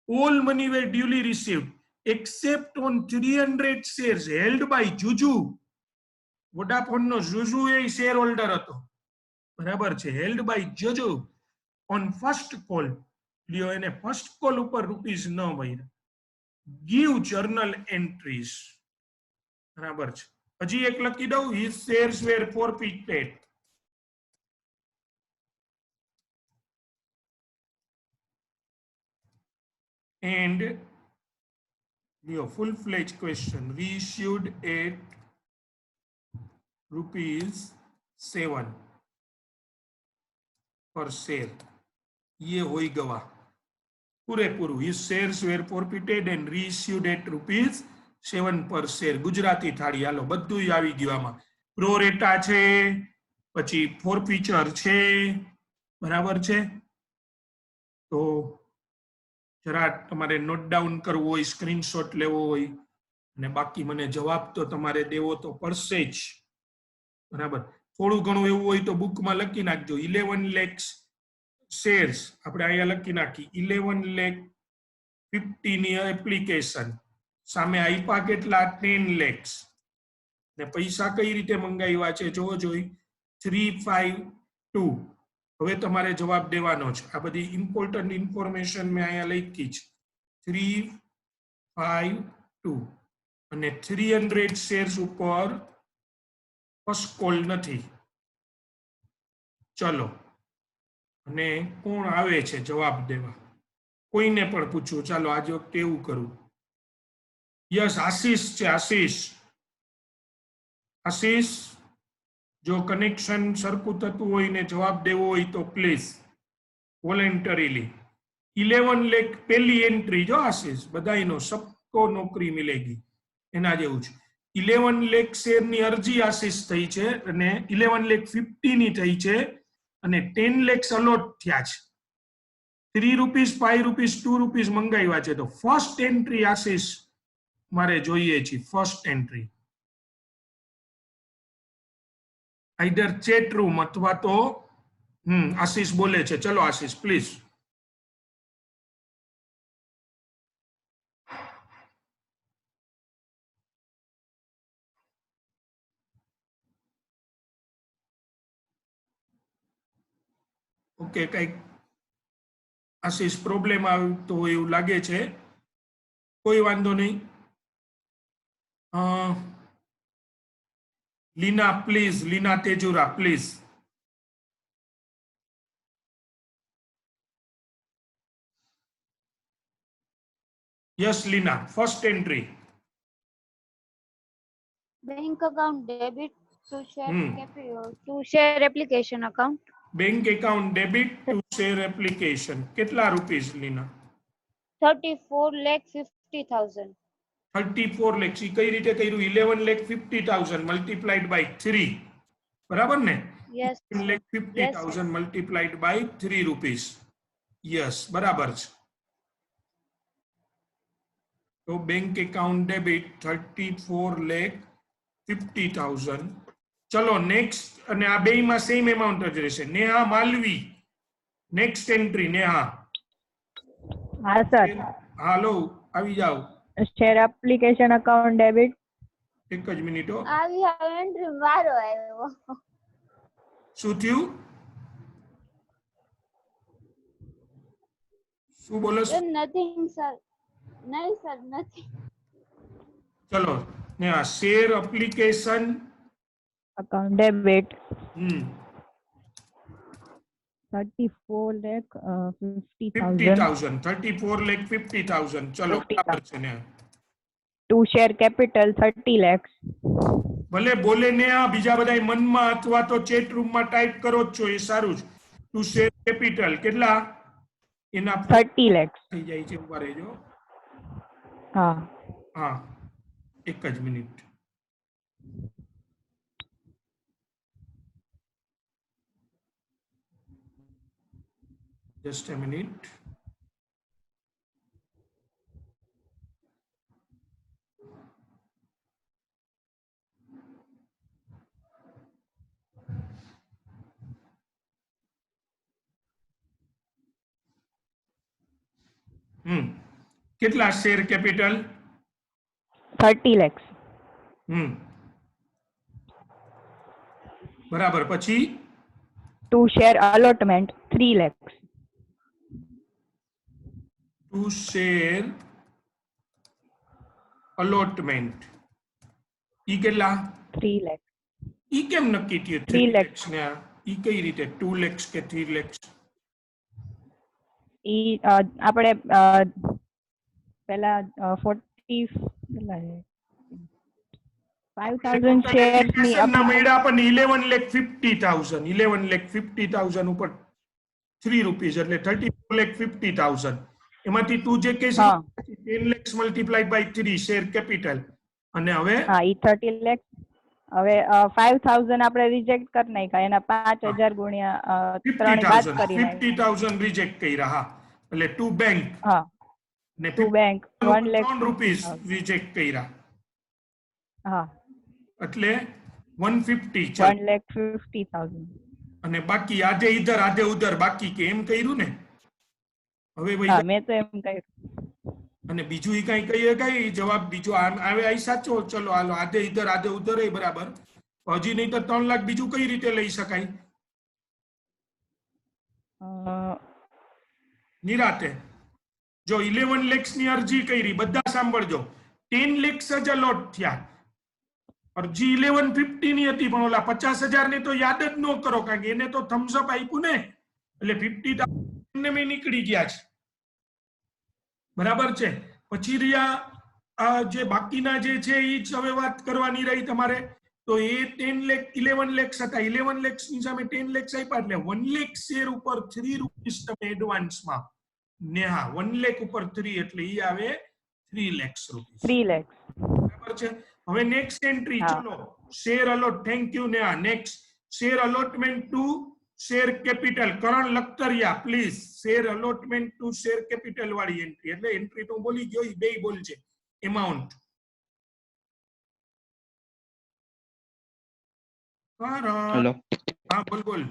All money were duly received except on 300 shares held by Juju. Vodafone નો જુજુ એ શેર હોલ્ડર હતો, બરાબર છે, held by Juju on first call. લ્યો એને ફર્સ્ટ કોલ ઉપર રૂપીસ ન ભર્યા. Give journal entries. બરાબર છે. હજી એક લખી દઉં, his shares were forfeited. And your full-fledged question reissued at ₹7 per share. ये होई गवा पूरेपूरू. His shares were forfeited and reissued at ₹7 per share. Gujarati થાળી હાલો બધું આવી ગયું આમાં. પ્રો રેટા છે, પછી ફોરફીચર છે, બરાબર છે. તો જરા તમારે નોટ ડાઉન કરવો હોય, સ્ક્રીનશોટ લેવો હોય અને બાકી મને જવાબ તો તમારે દેવો તો પડશે જ, બરાબર. થોડું ઘણું એવું હોય તો બુકમાં લખી નાખજો. 11 lakhs શેર્સ આપણે અહીંયા લખી નાખી. 11,50,000 ની એપ્લિકેશન સામે આપ્યા કેટલા? 10 lakhs. ને પૈસા કઈ રીતે મંગાવ્યા છે જો જોઈ 352. હવે તમારે જવાબ દેવાનો છે. આ બધી ઇમ્પોર્ટન્ટ ઇન્ફોર્મેશન મેં અહીંયા લખી છે. 352 અને 300 શેર્સ ઉપર ફર્સ્ટ કોલ નથી. ચલો, અને કોણ આવે છે જવાબ દેવા? કોઈને પણ પૂછું. ચાલો આજે વખતે એવું કરું. યસ, આશીષ છે. આશીષ જો કનેક્શન સરખું થતું હોય ને જવાબ દેવો હોય તો પ્લીઝ વોલેન્ટરીલી. 11 lakh પહેલી એન્ટ્રી જો આશીષ, બધાયનો સબકો નોકરી મિલેગી એના જેવું છે. 11 lakh શેર ની અરજી આશીષ થઈ છે અને 11,50,000 ની થઈ છે અને 10 lakhs અલોટ થયા છે. ₹3, ₹5, ₹2 મંગાવ્યા છે. તો ફર્સ્ટ એન્ટ્રી આશીષ મારે જોઈએ છે. First entry either chat room અથવા તો આશીષ બોલે છે. ચલો આશીષ પ્લીઝ. ઓકે, કઈક આશીષ પ્રોબ્લેમ આવતો હોય એવું લાગે છે. કોઈ વાંધો નહીં. Leena please, Leena Tejura please. Yes Leena, first entry. Bank account debit to share application account. Bank account debit to share application. કેટલા રૂપીસ લીના? 34,50,000. 34 lakhs. ઈ કઈ રીતે કર્યું? 11,50,000 મલ્ટીપ્લાઈડ બાય 3, બરાબર ને? Yes. 11,50,000 multiplied by 3 rupees. Yes, બરાબર છે. તો બેંક એકાઉન્ટ ડેબિટ 34,50,000. ચલો નેક્સ્ટ. અને આ બેયમાં સેમ એમાઉન્ટ જ રહેશે. Neha Malvi, next entry. નેહા. હા સર. હાલો, આવી જાઓ. Share application account debit. એક જ મિનિટ હો. આવી એન્ટ્રી મારો આવ્યો. શું થયું? શું બોલો છો? Nothing sir. નહીં સર, નથી. ચલો ને આ share application account debit. 34 lakh 50,000 50,000 34 lakh 50,000 चलो 50,000. बराबर છે ને टू शेयर कैपिटल 30 lakhs ભલે બોલે ને આ બીજા બધા મનમાં અથવા તો ચેટ રૂમ માં ટાઈપ કરો જ છો એ સારું જ ટુ શેર કેપિટલ કેટલા એના 30 lakhs થઈ જાય છે ઉભા રહેજો हाँ હા એક જ મિનિટ just a minute કેટલા શેર કેપિટલ 30 lakhs બરાબર પછી to share allotment 3 lakhs to share allotment ઈ કેટલા 3 lakhs ઈ કેમ નક્કી થયું 3 3 lakhs. lakhs ને ઈ કઈ રીતે 2 lakhs કે 3 lakhs ઈ આપણે પેલા 40 કેટલા છે 5000 shares ની ના મળ્યા પણ 11,50,000 ઉપર 3 રૂપીસ એટલે 34,50,000 એમાંથી તું જે કે હા 10 lakhs multiplied by 3 share capital અને હવે હા ઈ 30 lakhs હવે 5000 આપણે રિજેક્ટ કરી નાખ્યા એના 5000 ગુણ્યા 3 બાદ 50,000 કરી નાખ્યા 50,000 રિજેક્ટ કર્યા હા એટલે ટુ બેંક હા ને to bank 1 lakh 3 rupees reject કર્યા હા એટલે 150 ચાલ 1,50,000 અને બાકી આધે ઇધર આધે ઉધર બાકી કે એમ કર્યું ને હવે હા ભાઈ મેં તો એમ કહ્યું અને બીજું ઈ કઈ કહીએ કઈ જવાબ બીજો આવે આ સાચો ચલો હાલો આધે ઉધર એ બરાબર હજી નહીં તો 3 લાખ બીજું કઈ રીતે લઈ શકાય નિરાતે જો 11 lakhs ની અરજી કરી બધા સાંભળજો 10 lakhs જ અલોટ થયા અરજી 1150 ની હતી પણ ઓલા 50,000 ને તો યાદ જ ન કરો કારણ કે એને તો થમ્સ અપ આપ્યું ને એટલે 50,000 ને મેં નીકળી ગયા છે બરાબર છે પછી રહ્યા આ જે બાકીના જે છે એ જ હવે વાત કરવાની રહી તમારે તો એ 10 lakh 11 lakhs હતા 11 lakhs ની સામે 10 lakhs આપ્યા એટલે 1 lakh શેર ઉપર 3 રૂપીસ તમે એડવાન્સમાં ને હા 1 lakh ઉપર 3 એટલે ઈ આવે 3 lakhs રૂપીસ 3 lakhs બરાબર છે હવે નેક્સ્ટ એન્ટ્રી હા. ચલો શેર અલોટ થેન્ક યુ ને આ next share allotment two share capital Karan Lakhtariya please share allotment two share capital વાળી એન્ટ્રી એટલે એન્ટ્રી તો બોલી ગયો ઈ બેય બોલજે એમાઉન્ટ હેલો હા બોલ બોલ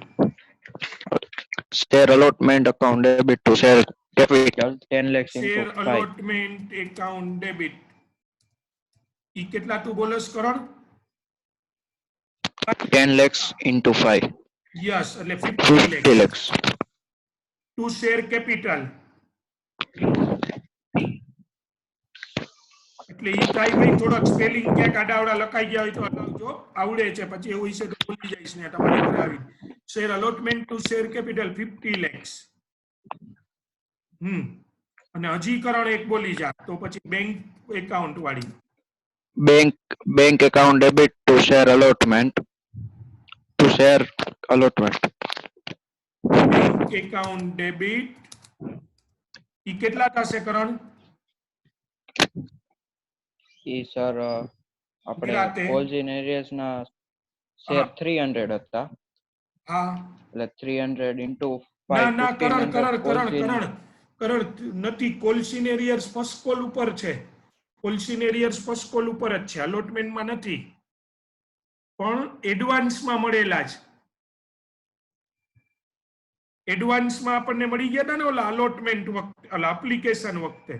share allotment account debit to share capital 10 lakhs share into 5 allotment account debit ઈ કેટલા તું બોલસ કરણ 10 lakhs into 5 યસ એટલે 50 50 lakhs lakhs to share capital એટલે ઈ થાય ભાઈ થોડોક સ્પેલિંગ ક્યાંક આડાવડા લખાઈ ગયા હોય તો હટાવજો આવડે છે પછી એવું હશે તો ભૂલી જઈશ ને તમારી ઘરે આવી share allotment two share capital 50 lakhs અને હજી કરણ એક બોલી જા તો પછી બેંક એકાઉન્ટ વાળી bank account debit to share allotment bank account debit ઈ કેટલા થશે કરણ ઈ સર આપણે નિરાતે. કોલ્જિન એરિયાસ ના શેર હા. 300 હતા હા એટલે 300 into ના 5 ના કરણ 1500 કરણ નથી કોલ્સિન એરિયર્સ ફર્સ્ટ કોલ ઉપર છે કોલ્સિન એરિયર્સ ફર્સ્ટ કોલ ઉપર જ છે અલોટમેન્ટમાં નથી પણ એડવાન્સમાં મળેલા છે એડવાન્સમાં આપણને મળી ગયા હતા ને ઓલા અલોટમેન્ટ વખતે ઓલા એપ્લિકેશન વખતે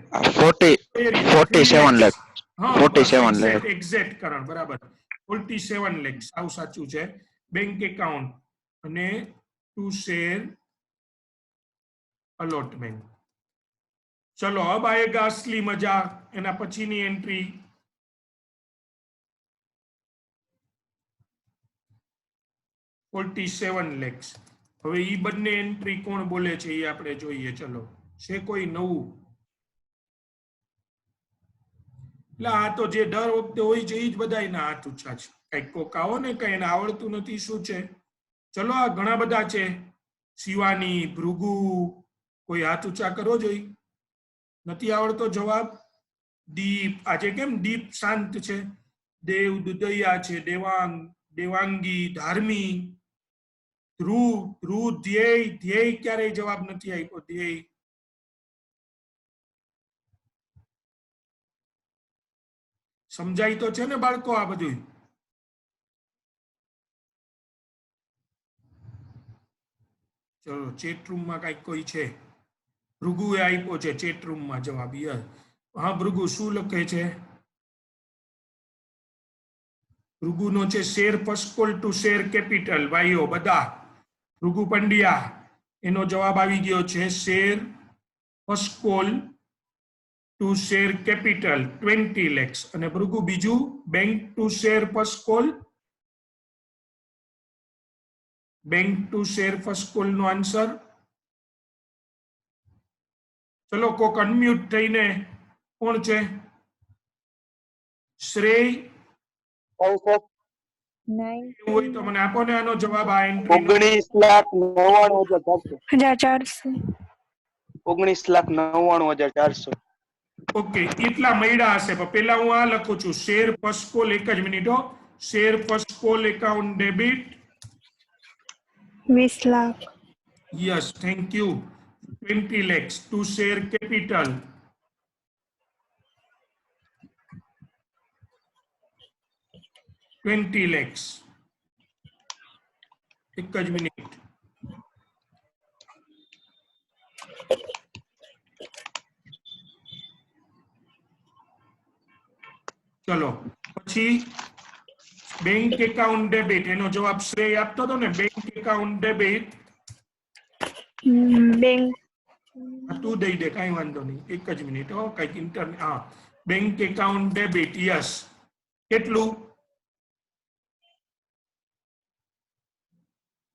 47 lakhs 47 lakhs એક્ઝેક્ટ કરણ બરાબર 47 lakhs આવ સાચું છે બેંક એકાઉન્ટ અને ટુ શેર अलॉटमेंट चलो अब आएगा असली मजा एना पछीनी एंट्री $47 lakhs હવે ઈ બંને એન્ટ્રી કોણ બોલે છે એ આપણે જોઈએ. ચલો, છે કોઈ નવું? એટલે આ તો જે દર વખતે હોય છે એ જ બધાયના હાથ ઊંચા છે. કઈક કોક આવો ને કઈ એને આવડતું નથી, શું છે? ચલો, આ ઘણા બધા છે. શિવાની, ભૃગુ, કોઈ હાથ ઊંચા કરો જોઈ. નથી આવડતો જવાબ? દીપ, આજે કેમ દીપ શાંત છે? દેવ, દુદૈયા છે, દેવાંગ, દેવાંગી, ધાર્મી, ધ્રુવ, ધ્રુવ, ધ્યેય, ધ્યેય ક્યારેય જવાબ નથી આપ્યો. ધ્યેય, સમજાય તો છે ને બાળકો આ બધું? ચલો, ચેટ રૂમમાં કઈક કોઈ છે? ભૃગુએ આપ્યો છે ચેટ રૂમમાં જવાબ. યસ. હા ભૃગુ, શું લખે છે? ભૃગુનો છે share first call to share capital. ભાઈઓ બધા, ભૃગુ પંડ્યા, એનો જવાબ આવી ગયો છે share first call to share capital 20 lakhs. અને ભૃગુ બીજું bank to share first call, bank to share first call નો આન્સર. ચલો, કોક અનમ્યુટ થઈને કોણ છે? શ્રેય, હોય તો મને આપો ને આનો જવાબ. આ એન્ટ્રી 19,99,400. 19,99,400. ઓકે, એટલા મળ્યા હશે. પણ પેલા હું આ લખું છું શેર પસ્કોલ. એક જ મિનિટ હો. Share first call account debit 20 lakh. Yes, thank you. 20 lakhs to share capital 20 lakhs. એક જ મિનિટ. ચલો, પછી બેંક એકાઉન્ટ ડેબિટ, એનો જવાબ શ્રેય આપતો હતો ને. બેંક એકાઉન્ટ ડેબિટ, બેંક તું દઈ દે, કઈ વાંધો નહીં. એક જ મિનિટ હો, કઈક ઇન્ટરનેટ. હા, બેંક એકાઉન્ટ ડેબિટ. યસ, કેટલું?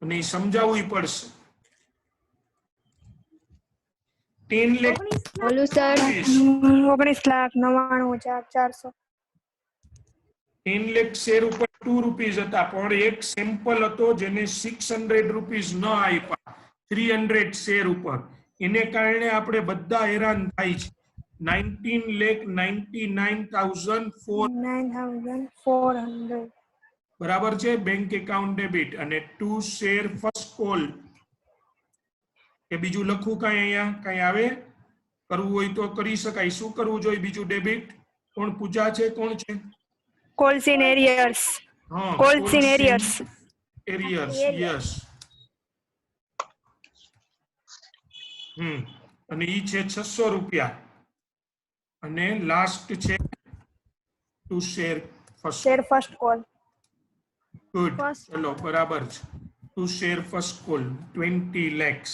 અને સમજાવવું પડશે. 10 લાખ. ઓલું સર 19,99,400. 10 લાખ શેર ઉપર 2 રૂપીસ હતા, પણ એક સેમ્પલ હતો જેને 600 રૂપીસ ન આપ્યા 300 શેર ઉપર. એને કારણે આપણે બધા હેરાન થાય છે. 19,99,400. બરાબર છે. બેંક એકાઉન્ટ ડેબિટ અને 2 શેર ફર્સ્ટ કોલ. કે બીજું લખવું કઈ અહીંયા? કઈ આવે? કરવું હોય તો કરી શકાય. શું કરવું જોઈએ બીજું? ડેબિટ. કોણ પૂજા છે? કોણ છે? Calls in arrears. હા, Calls in arrears. arrears. Yes. અને ઈ છે 600 રૂપિયા. અને લાસ્ટ છે to share first. Share first call. Good. ચલો, બરાબર છે. To share first call 20 lakhs.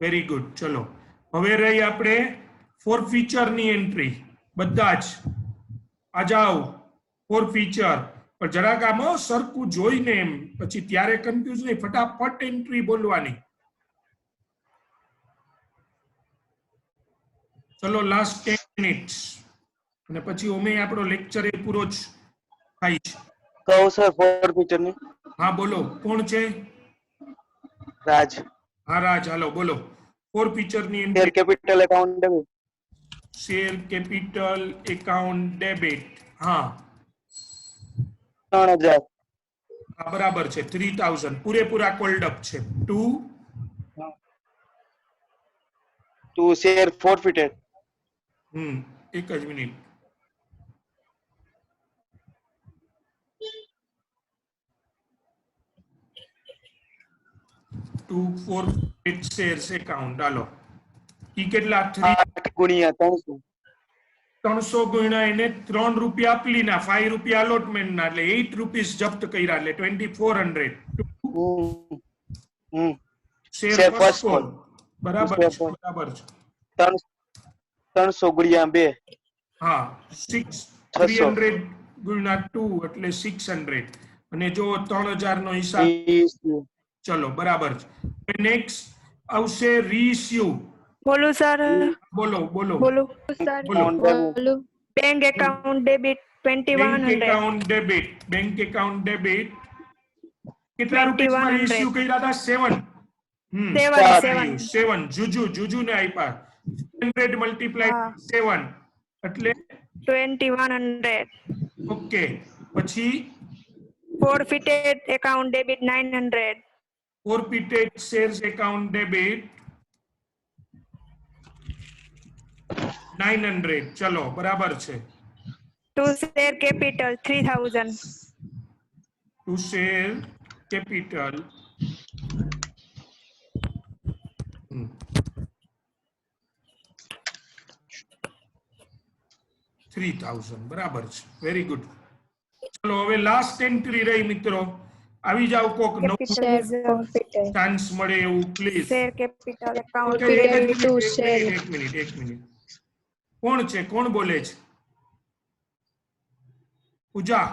Very good. ચલો, હવે રહી આપણે ફોર ફીચર ની એન્ટ્રી. બધા જ આ જાઓ ફોર ફીચર. પણ જરાક આમાં સરખું જોઈને એમ, પછી ત્યારે કન્ફ્યુઝ નહીં. ફટાફટ એન્ટ્રી બોલવાની. ચલો, લાસ્ટ 10 મિનિટ્સ અને પછી ઓમે આપણો લેક્ચર એ પૂરો જ થાય છે. કહું સર ફોર ફીચર ની? હા બોલો, કોણ છે? રાજ. હા રાજ, હાલો બોલો. ફોર ફીચર ની share entry. Capital account debit. Share capital account debit. હા 3,000. હા, બરાબર છે. 3000 પૂરેપૂરા કોલ્ડ અપ છે. To share forfeited. એક જ minute. To for shares account. Hello, ઈ કેટલા? 8 ગુણ્યા 300. 300 ગુણ્યા એને 3 રૂપિયા આપલીના, 5 રૂપિયા અલોટમેન્ટ ના, એટલે 8 રૂપીસ જપ્ત કર્યા, એટલે 2400. Share first call. બરાબર છે, બરાબર છે. 300 ગુણ્યા 2. હા, 300 ગુણ્યા 2 એટલે 600. અને જો 3000 નો હિસાબ reissue, ચલો બરાબર છે. નેક્સ્ટ આવશે રીઇશ્યુ. બોલું સર બોલો બોલો બોલું સર બોલો. account debit, બોલું bank account debit bank 2100 account debit. Bank account debit કેટલા રૂપિયામાં 2100. ઇશ્યુ કર્યા હતા? 7. 7 જુજુ ને આપ્યા 100 મલ્ટીપ્લાય હા 7 એટલે 2100. ઓકે. પછી forfeited account debit 900. forfeited shares account debit 900. ચલો બરાબર છે. to share capital 3000. Two share capital 3000 બરાબર છે. Very good. ચલો હવે લાસ્ટ એન્ટ્રી રહી મિત્રો. આવી જાવ કોક નવું શેર forfeited ચાન્સ મળે એવું please. share capital account okay, એક જ Forfeited મિનિટ, to એક share. મિનિટ, એક મિનિટ, એક મિનિટ. કોણ છે? કોણ બોલે છે? પૂજા.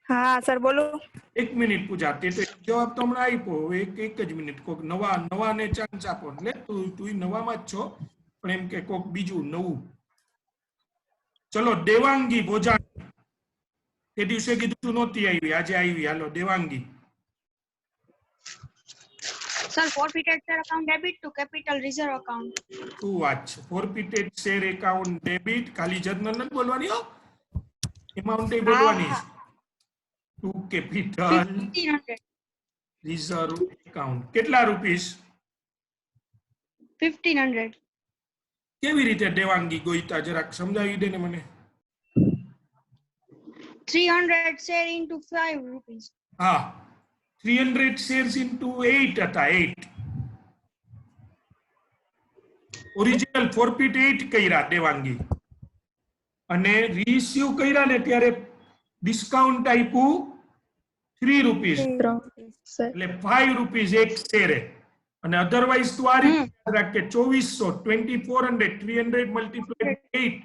હા સર બોલું. એક મિનિટ પૂજા, તે તો એક જવાબ તો હમણાં આપ્યો. હવે એક જ મિનિટ, કોક નવાને ચાન્સ આપો. લે તું નવામાં જ છો, પણ એમ કે કોક બીજું નવું. ચલો દેવાંગી ભોજા. તે દિવસે કીધું તું નહોતી આવી, આજે આવી. હાલો Devangi. Sir, forfeited share account debit to capital reserve account. શું વાત છે? Forfeited share account debit. ખાલી જર્નલ નથી બોલવાની હો, એમાઉન્ટ બોલવાની છે. To capital 1500. Reserve account. કેટલા રૂપીસ? 1500. કેવી રીતે દેવાંગી ગોઈતા? જરાક સમજાવી દે ને મને. 300 share into 5 rupees. હા, 300 શેર્સ ઇન્ટુ 8 હતા. 8 ઓરિજિનલ ફોરફિટ 8 કર્યા દેવાંગી, અને રીઇશ્યુ કર્યા ને ત્યારે ડિસ્કાઉન્ટ આપ્યું 3 રૂપીસ, સર એટલે 5 રૂપીસ એક શેરે. અને અધરવાઇઝ તું આ રીતે યાદ રાખ કે 2400 2400 300 મલ્ટીપ્લાય 8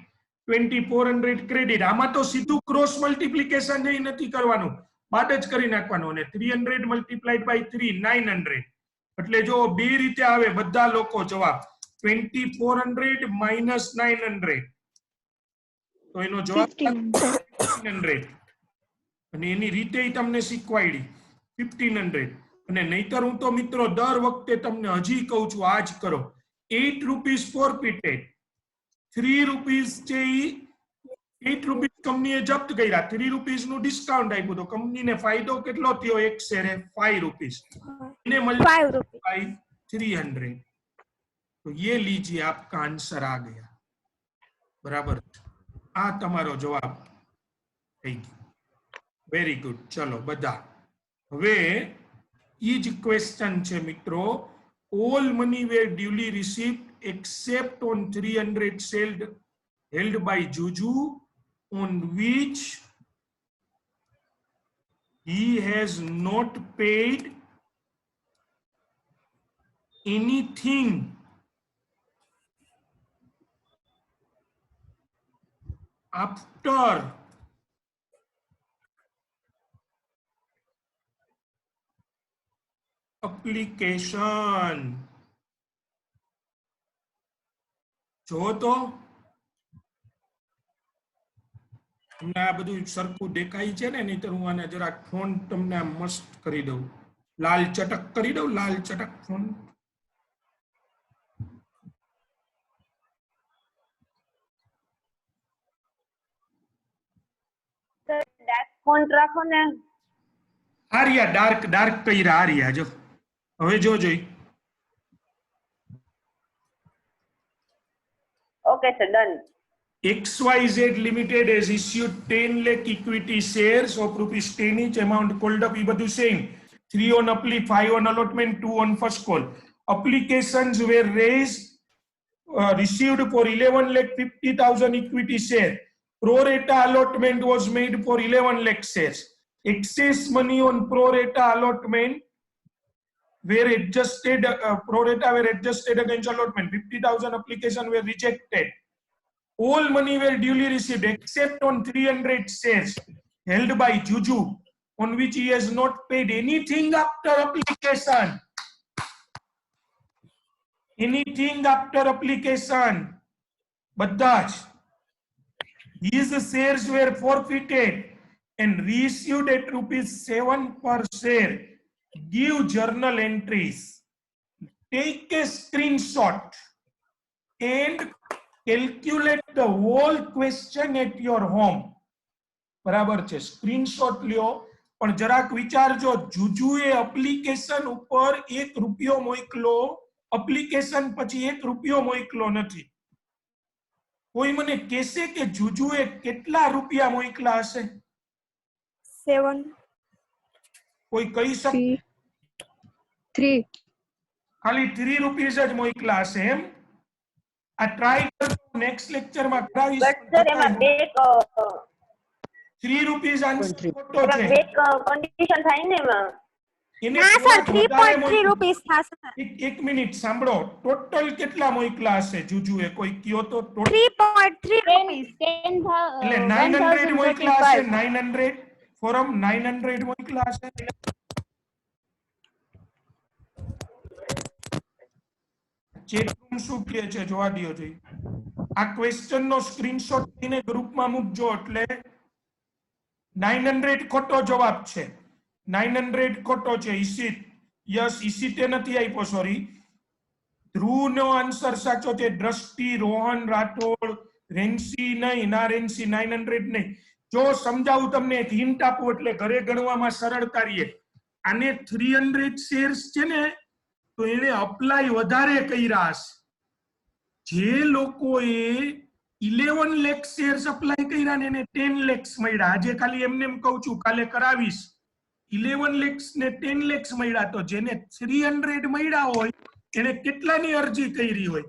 2400 ક્રેડિટ. આમાં તો સીધું ક્રોસ મલ્ટીપ્લિકેશન એ નથી કરવાનું, બાદ જ કરી નાખવાનું. અને 300 મલ્ટીપ્લાઇડ બાય 3 900. એટલે જો બે રીતે આવે બધા લોકો જવાબ 2400 માઇનસ 900, તો એનો જવાબ 1500. અને એની રીતે તમને શીખવાડી 1500. અને નહીતર હું તો મિત્રો દર વખતે તમને હજી કહું છું, આ જ કરો. 8 રૂપીસ ફોરફિટેડ, 3 રૂપીસ છે ઈ 8 રૂપીસ કંપનીએ જપ્ત કર્યા, 3 રૂપીસ નું ડિસ્કાઉન્ટ આપ્યું, તો કંપનીને ફાયદો કેટલો થયો? એક શેરે 5 રૂપીસ. એને 5 रुपये. बाई 300. तो ये लीजिए आपका आंसर आ गया. बराबर. आ તમારો જવાબ થઈ ગયો. Very good. ચલો બધા હવે ઈ જ ક્વેશ્ચન છે મિત્રો. All money were duly received except on 300 sold held by Juju on which he has not paid anything after application. જો તો તમને આ બધું સરખું દેખાય છે ને? નહીતર હું આને જરાક ફોન્ટ તમને આમ મસ્ત કરી દઉં, લાલ ચટક કરી દઉં, લાલ ચટક ફોન્ટ. ફોન્ટ રાખો ને. આર્યા ડાર્ક ડાર્ક કર્યા. આર્યા જો હવે જો જોઈ. Okay, sir, done. XYZ Limited has issued 10 lakh equity shares of rupees 10 each, amount called up. એ બધું same. 3 on apply, 5 on allotment, 2 on first call. Applications were raised, received for 11,50,000 equity share. Pro rata allotment was made for 11 lakh shares. Excess money on pro rata allotment were adjusted, pro rata were adjusted against allotment. 50,000 application were rejected. All money were duly received except on 300 shares held by Juju on which he has not paid anything after application. Anything after application. બધા જ. His shares were forfeited and reissued at ₹7 per share. Give journal entries. Take a screenshot and calculate the whole question at your home. બરાબર છે, screenshot લ્યો, પણ જરાક વિચારજો, જુજુએ application ઉપર ₹1 મોકલો, application પછી ₹1 મોકલો નથી. કોઈ મને કહેશે કે જુજુએ કેટલા રૂપિયા મોકલા હશે? 7 કોઈ કહી શકે? 3 ખાલી ₹3 જ મોકલા હશે એમ? આ ટ્રાય કરજો, નેક્સ્ટ લેક્ચર માં કરાવીશ. ₹3 આન્સર ખોટો છે. કન્ડિશન થાય ને એમાં. એને ના સર થોડાક વધારે 3.3 રૂપીસ થશે. એક મિનિટ સાંભળો, ટોટલ કેટલા મોકલા હશે જુજુએ? કોઈ કયો તો total? 3.3 રૂપીસ. એટલે 900 મોકલા હશે. 900 ફોરમ 900 મોકલા હશે. ચેટ રૂમ શું કહે છે જોવા દો જોઈ. આ ક્વેશ્ચન નો સ્ક્રીનશોટ લઈને ગ્રુપમાં મૂકજો. એટલે 900 ખોટો જવાબ છે. 900 ખોટો છે. ઈશિત, યસ, ઈશિતે નથી આપ્યો, સોરી. ધ્રુવનો આન્સર સાચો છે. દ્રષ્ટિ, રોહન રાઠોડ, રેન્સી નહીં, ના રેન્સી 900 નહીં. જો સમજાવું તમને, એક હિન્ટ આપું એટલે ઘરે ગણવામાં સરળતા રહે. આને 300 શેર્સ છે ને, તો એને અપ્લાય વધારે કર્યા હશે. જે લોકોએ 11 લાખ શેર્સ અપ્લાય કર્યા ને એને 10 lakhs મળ્યા. આજે ખાલી એમને એમ કહું છું, કાલે કરાવીશ. 11 lakhs ને 10 lakhs મળ્યા. તો જેને 300 મળ્યા હોય એને કેટલાની અરજી કરી હોય?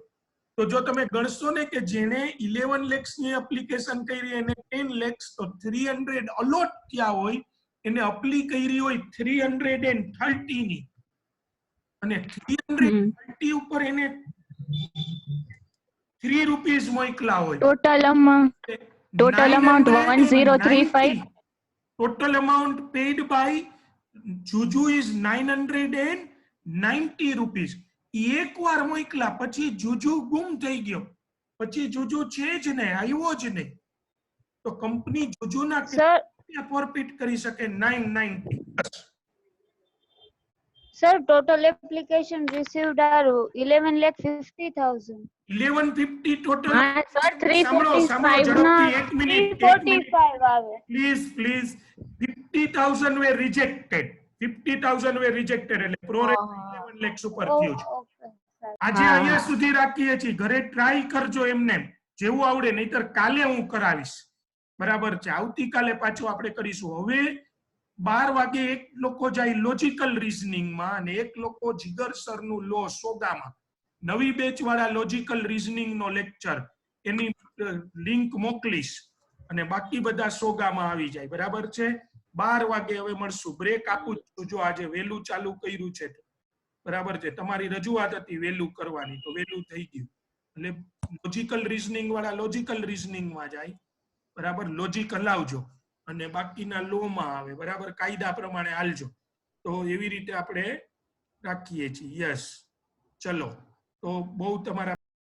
તો જો તમે ગણશો ને કે જેને 11 lakhs ની એપ્લિકેશન કરી એને 10 lakhs, તો 300 અલોટ થયા હોય એને અપ્લી કરી હોય 330 ની, અને 330 ઉપર એને ₹3 મોકલા હોય. Total amount 1035. Total amount paid by Juju is ₹990. એકવાર મોકલા પછી જુજુ ગુમ થઈ ગયો, પછી જુજુ છે જ નહીં, આવ્યો જ નહીં. તો કંપની જુજુના કેટલા ફોરફિટ કરી શકે? 990. Sir, total application received are 11,50,000. 1150 total. હા sir, સાંભળો 345 ઝડપથી, ના એક મિનિટ. 345 આવે. Please 50,000 were rejected. 50,000 were rejected એટલે pro rata 11 lakhs ઉપર થયું છે. આજે અહીંયા સુધી રાખીએ છીએ. ઘરે ટ્રાય કરજો એમને જેવું આવડે, નહીતર કાલે હું કરાવીશ. બરાબર છે? આવતીકાલે પાછું આપણે કરીશું. હવે 12 વાગે એક લોકો જાય લોજિકલ રીઝનિંગ માં અને એક લોકો જીગર સર નું લો સોગામાં. નવી બેચ વાળા લોજિકલ રીઝનિંગ નો લેક્ચર એની લિંક મોકલીશ અને બાકી બધા સોગામાં આવી જાય. બરાબર છે? 12 વાગે હવે મળશું. બ્રેક આપું છું જો આજે વહેલું ચાલુ કર્યું છે. બરાબર છે? તમારી રજૂઆત હતી વહેલું કરવાની, તો વહેલું થઈ ગયું. એટલે લોજિકલ રીઝનિંગ વાળા લોજિકલ રીઝનિંગ માં જાય. બરાબર? લોજિક હલાવજો અને બાકીના લો માં આવે. બરાબર? કાયદા પ્રમાણે હાલજો. તો એવી રીતે આપણે રાખીએ છીએ. યસ, ચલો. તો બહુ તમારા